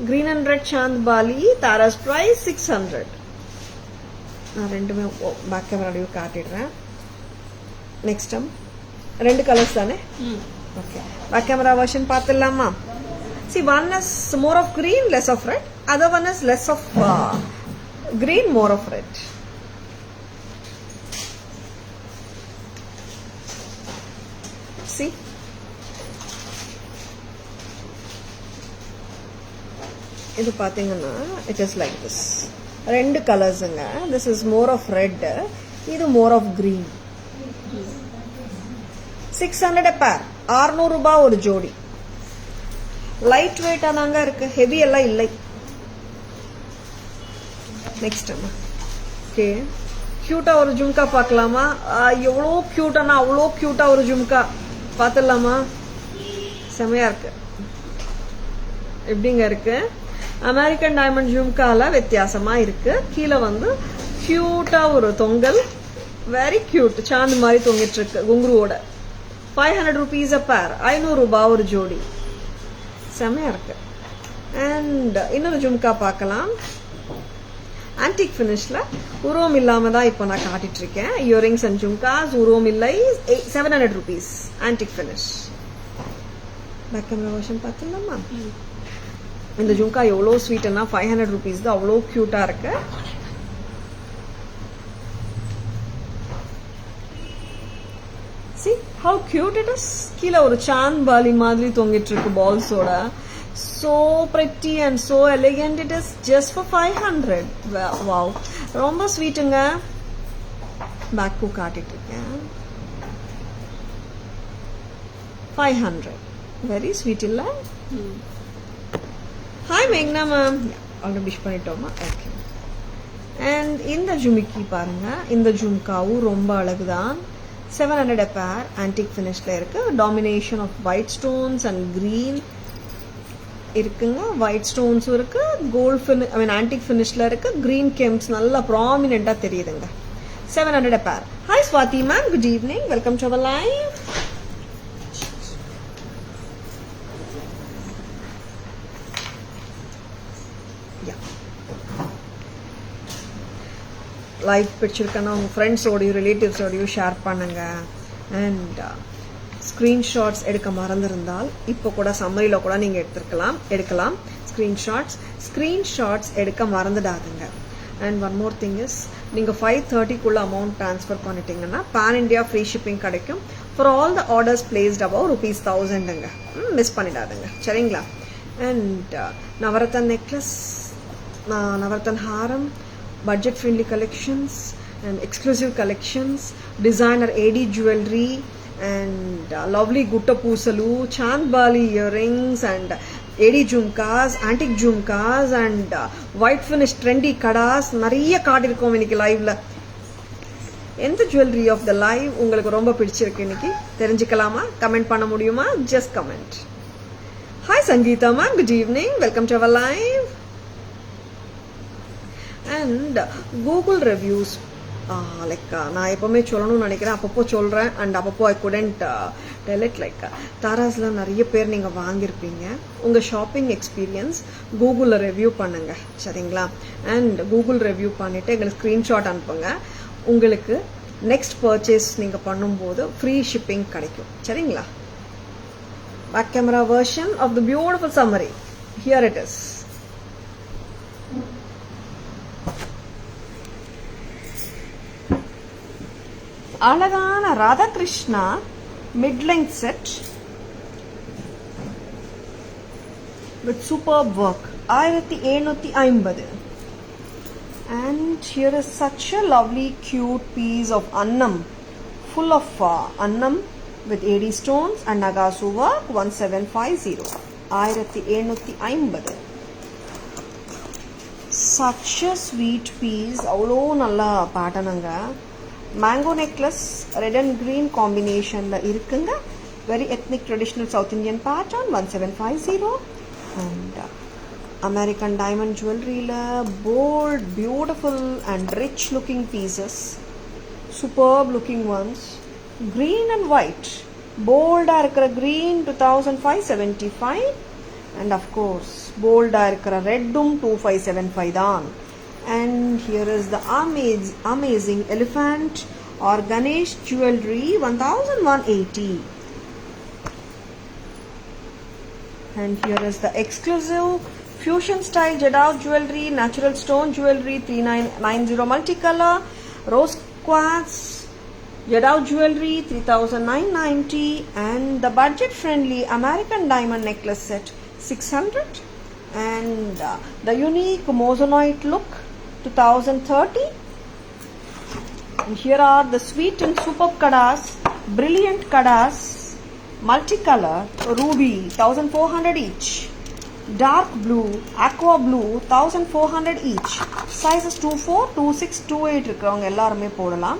Green and red Chand Bali, Tara's price 600. நான் ரெண்டுமே back கேமராலையும் காட்டிடுறேன். Next time 2 colours தானே? Okay. Back camera version பார்த்துடலாமா? See, one is more of green, less of red. Other one is less of green, more of red. See? இது பாத்தீங்கன்னா it is like this. 2 கலர்ஸ்ங்க. This is more of red. இது more of green. 600 a pair. 600 ரூபாய் ஒரு ஜோடி. Light வெயிட்டா தாங்க இருக்கு, heavy எல்லாம் இல்லை. நெக்ஸ்ட் அம்மா ஓகே, கியூட்டா ஒரு ஜும்கா பார்க்கலாமா? எவ்வளோ கியூட்டானா அவ்வளோ கியூட்டா ஒரு ஜும்கா பார்த்துடலாமா? செமையா இருக்கு. எப்படிங்க இருக்கு? அமெரிக்கன் டைமண்ட் ஜும்கால வித்தியாசமா இருக்கு. கீழே வந்து கியூட்டா ஒரு தொங்கல், வெரி கியூட், சாந்து மாதிரி தொங்கிட்டு இருக்கு குங்குருவோட. 500 rupees a pair, 500 ரூபாய் ஒரு ஜோடி. செமையா இருக்கு. அண்ட் இன்னொரு ஜும்கா பார்க்கலாம். ஆன்டிக் ஃபினிஷ்ல உருவம் இல்லாம தான் இப்போ நான் காட்டிட்டு இருக்கேன். இயரிங்ஸ் அண்ட் ஜும்காஸ் உருவம் இல்லை. 700 rupees antique finish. Back camera version பார்த்துலாமா? இந்த ஜும்கா எவ்வளோ ஸ்வீட்னா 500 rupees தான். அவ்வளோ கியூட்டா இருக்கு. See how cute it is. கீழே ஒரு சாந்த் பாலி மாதிரி தொங்கிட்டு இருக்கு பால்ஸோட. So pretty and so elegant it is, just for 500. Wow, ரொம்ப ஸ்வீட்டுங்க. பேக்கு காட்டிட்டு இருக்கேன். 500, வெரி ஸ்வீட் இல்ல? ஹாய் மேக்னா மேம், ஆல்ரெடி விஷ் பண்ணிட்டோமா? ஓகே. அண்ட் இந்த ஜுமிக்கி பாருங்க, இந்த ஜும்காவும் ரொம்ப அழகுதான். 700 a pair, ஆன்டிக் ஃபினிஷ்ல இருக்கு. Domination of white stones and green இருக்குங்க. ஒயிட் ஸ்டோன்ஸும் இருக்கு, கோல்ட் ஆன்டிக் ஃபினிஷ்ல இருக்கு. கிரீன் கெம்ஸ் நல்லா ப்ராமினெண்டா தெரியுதுங்க. 700 a pair. Hi Swathi ma'am, good evening, welcome to our live. Live பிடிச்சிருக்கேன்னா உங்கள் ஃப்ரெண்ட்ஸோடையும் ரிலேட்டிவ்ஸோடையும் ஷேர் பண்ணுங்க. அண்ட் ஸ்க்ரீன்ஷாட்ஸ் எடுக்க மறந்துருந்தால் இப்போ கூட சம்மரியில் கூட நீங்கள் எடுக்கலாம் ஸ்க்ரீன்ஷாட்ஸ் எடுக்க மறந்துடாதுங்க. And one more thing is, நீங்கள் 5:30க்குள்ள அமௌண்ட் ட்ரான்ஸ்ஃபர் பண்ணிட்டீங்கன்னா பேன் இண்டியா ஃப்ரீ ஷிப்பிங் கிடைக்கும் for all the orders placed above ₹1000ங்க. மிஸ் பண்ணிடாதுங்க, சரிங்களா? And navratan necklace, navratan Haram, budget friendly collections and exclusive collections, designer AD jewelry and lovely gutta poosalu, chand bali earrings and AD jhumkas, antique jhumkas and white finish trendy kadas நிறைய காட்டிருக்கோம் இன்னைக்கு லைவ்ல. எந்த jewellery of the live உங்களுக்கு ரொம்ப பிடிச்சிருக்கு இன்னைக்கு தெரிஞ்சுக்கலாமா? Comment பண்ண முடியுமா? Just comment. Hi Sangeetha ma'am, good evening, welcome to our live. And Google reviews, like நான் எப்போவுமே சொல்லணும்னு நினைக்கிறேன், அப்பப்போ சொல்கிறேன். அண்ட் அப்பப்போ I couldn't tell it. Like தாராஸில் நிறைய பேர் நீங்கள் வாங்கியிருப்பீங்க. உங்கள் ஷாப்பிங் எக்ஸ்பீரியன்ஸ் கூகுளில் ரிவ்யூ பண்ணுங்கள், சரிங்களா? அண்ட் கூகுள் ரிவ்யூ பண்ணிவிட்டு எங்களுக்கு ஸ்க்ரீன்ஷாட் அனுப்புங்க. உங்களுக்கு நெக்ஸ்ட் பர்ச்சேஸ் நீங்கள் பண்ணும்போது ஃப்ரீ ஷிப்பிங் கிடைக்கும், சரிங்களா? Back camera version of the beautiful summary, here it is. அழகான Radhakrishna mid length set with superb work, 1750. And here is such a lovely cute piece of annam, full of annam with AD stones and nagasu work, 1750. 1750. Such a sweet piece, avlo nalla patternanga. Mango necklace, red and green combination la irukanga. Very ethnic traditional South Indian pattern, 1750. And American diamond jewelry la bold, beautiful and rich looking pieces, superb looking ones. Green and white, bold ah irukra green 2575. And of course bold ah irukra red 2575 daan. And here is the amazing elephant or Ganesh jewelry, 1180. And here is the exclusive fusion style Jadao jewelry, natural stone jewelry, 3990 multicolor, rose quartz Jadao jewelry, 3990. And the budget friendly American diamond necklace set, 600. And the unique moissanite look, 2030. And here are the sweet and superb kadas, brilliant kadas, multicolor, ruby, 1400 each. Dark blue, aqua blue, 1400 each. Sizes 24, 26, 28 இருக்கிறவங்க எல்லாருமே போடலாம்.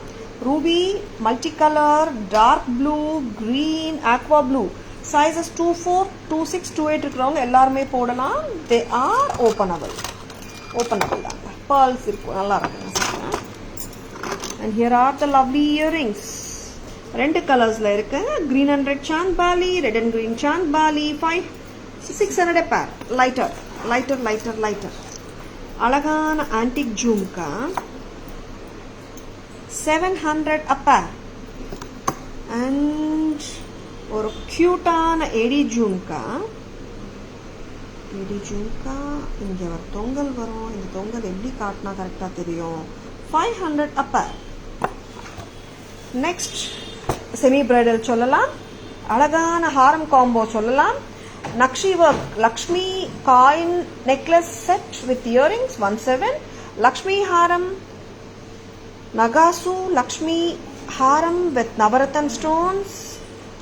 Ruby, multicolor, dark blue, green, aqua blue, sizes 24, 26, 28 இருக்கிறவங்க எல்லாருமே போடலாம். They are openable தாங்க. Pearls இருக்கும், நல்லா இருக்குங்க. And here are the lovely earrings. 2 கலர்ஸ்ல இருக்கு. green and red chandbali, red and green chandbali. 600 a pair. Lighter. அழகான antique jhumka 700 a pair. And ஒரு கியூட்டான எடி ஜூம்கா. இங்க ஒரு தொங்கல் வரும். இந்த தொங்கல் எப்படி காட்டினா கரெக்டா தெரியும். 500 a pair. Next semi bridal சொல்லலாம். அழகான ஹாரம் காம்போ சொல்லலாம். Nakshi work Lakshmi coin necklace set with earrings 17. Lakshmi Haram நகாசு Lakshmi Haram with navratan stones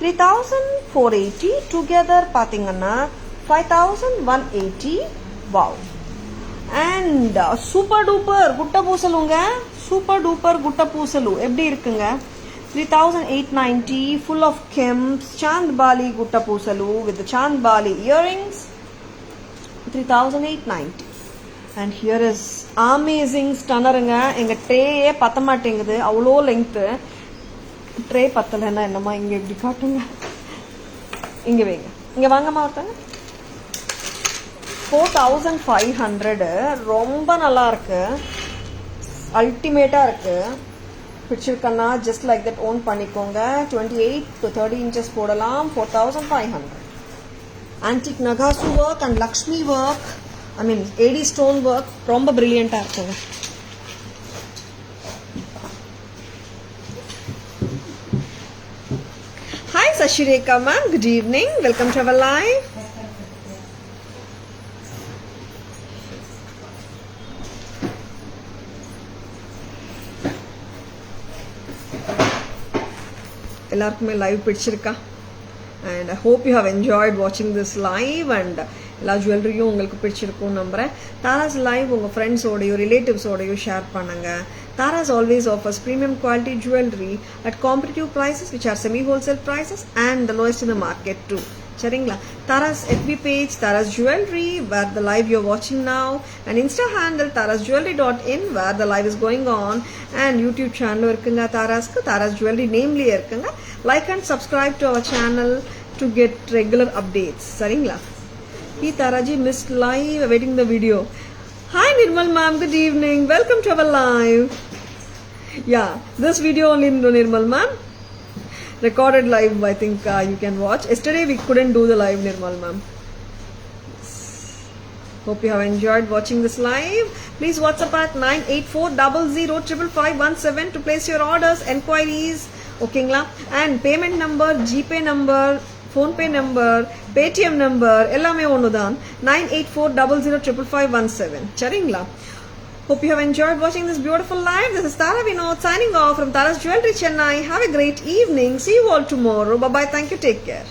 3480. Together பாத்தீங்கன்னா 5180. வாவ். அண்ட் சூப்பர் டூப்பர் குட்ட பூசலுங்க. சூப்பர் டூப்பர் குட்ட பூசலு எப்படி இருக்குங்க. 3890. full of kems. Chandbali guttapusalu with the chandbali earrings 3890. and here is amazing stunnerங்க. எங்க ட்ரேயே பத்த மாட்டேங்குது, அவ்வளோ லெங்க்த். ட்ரே பத்தலைன்னா என்னமா இங்க எப்படி காட்டுங்க. இங்க வைங்க, இங்க வாங்கம்மா ஒருத்தங்க. 4500. ரொம்ப நல்லா இருக்கு, அல்டிமேட்டா இருக்கு. பிடிச்சிருக்கன்னா ஜஸ்ட் லைக் தட் ஓன் பண்ணிக்கோங்க. 28 to 30 inches போடலாம். 4500. ஆன்டிக் நகாசு work and Lakshmi work, I mean AD stone work ரொம்ப பிரில்லியண்டா இருக்குங்க. Hi Sasirekha ma'am, good evening. Welcome to our live. எல்லாருக்குமே லைவ் பிடிச்சிருக்கா? And I hope you have enjoyed வாட்சிங் திஸ் லைவ். அண்ட் எல்லா ஜுவல்லரியும் உங்களுக்கு பிடிச்சிருக்கும்னு நம்புறேன். தாராஸ் லைவ் உங்க ஃப்ரெண்ட்ஸோடையோ ரிலேட்டிவ்ஸோடையோ ஷேர் பண்ணுங்க. Taras always offers premium quality jewelry at competitive prices, which are semi-wholesale prices and the lowest in the market too. சரிங்களா? Taras FB page, Taras Jewelry, where the live you're watching now, and Insta handle tarasjewelry.in, where the live is going on, and YouTube channel இருக்குங்க தாராஸ்க்கு, Taras Jewelry nameலயே இருக்குங்க. Like and subscribe to our channel to get regular updates. சரிங்களா? P Taraji missed live, awaiting the video. Hi Nirmal ma'am, good evening. Welcome to our live. Yeah, this video only Nirmal ma'am. Recorded live, I think you can watch. Yesterday we couldn't do the live, Nirmal ma'am. Hope you have enjoyed watching this live. Please WhatsApp at 9840055517 to place your orders, enquiries. Okay, and payment number, GPay number, phone pay number, Paytm number ellame onnudan 9840055517. Charingla. Hope you have enjoyed watching this beautiful live. This is Tara Vinod signing off from Taras Jewelry Chennai. Have a great evening. See you all tomorrow. Bye bye. Thank you. Take care.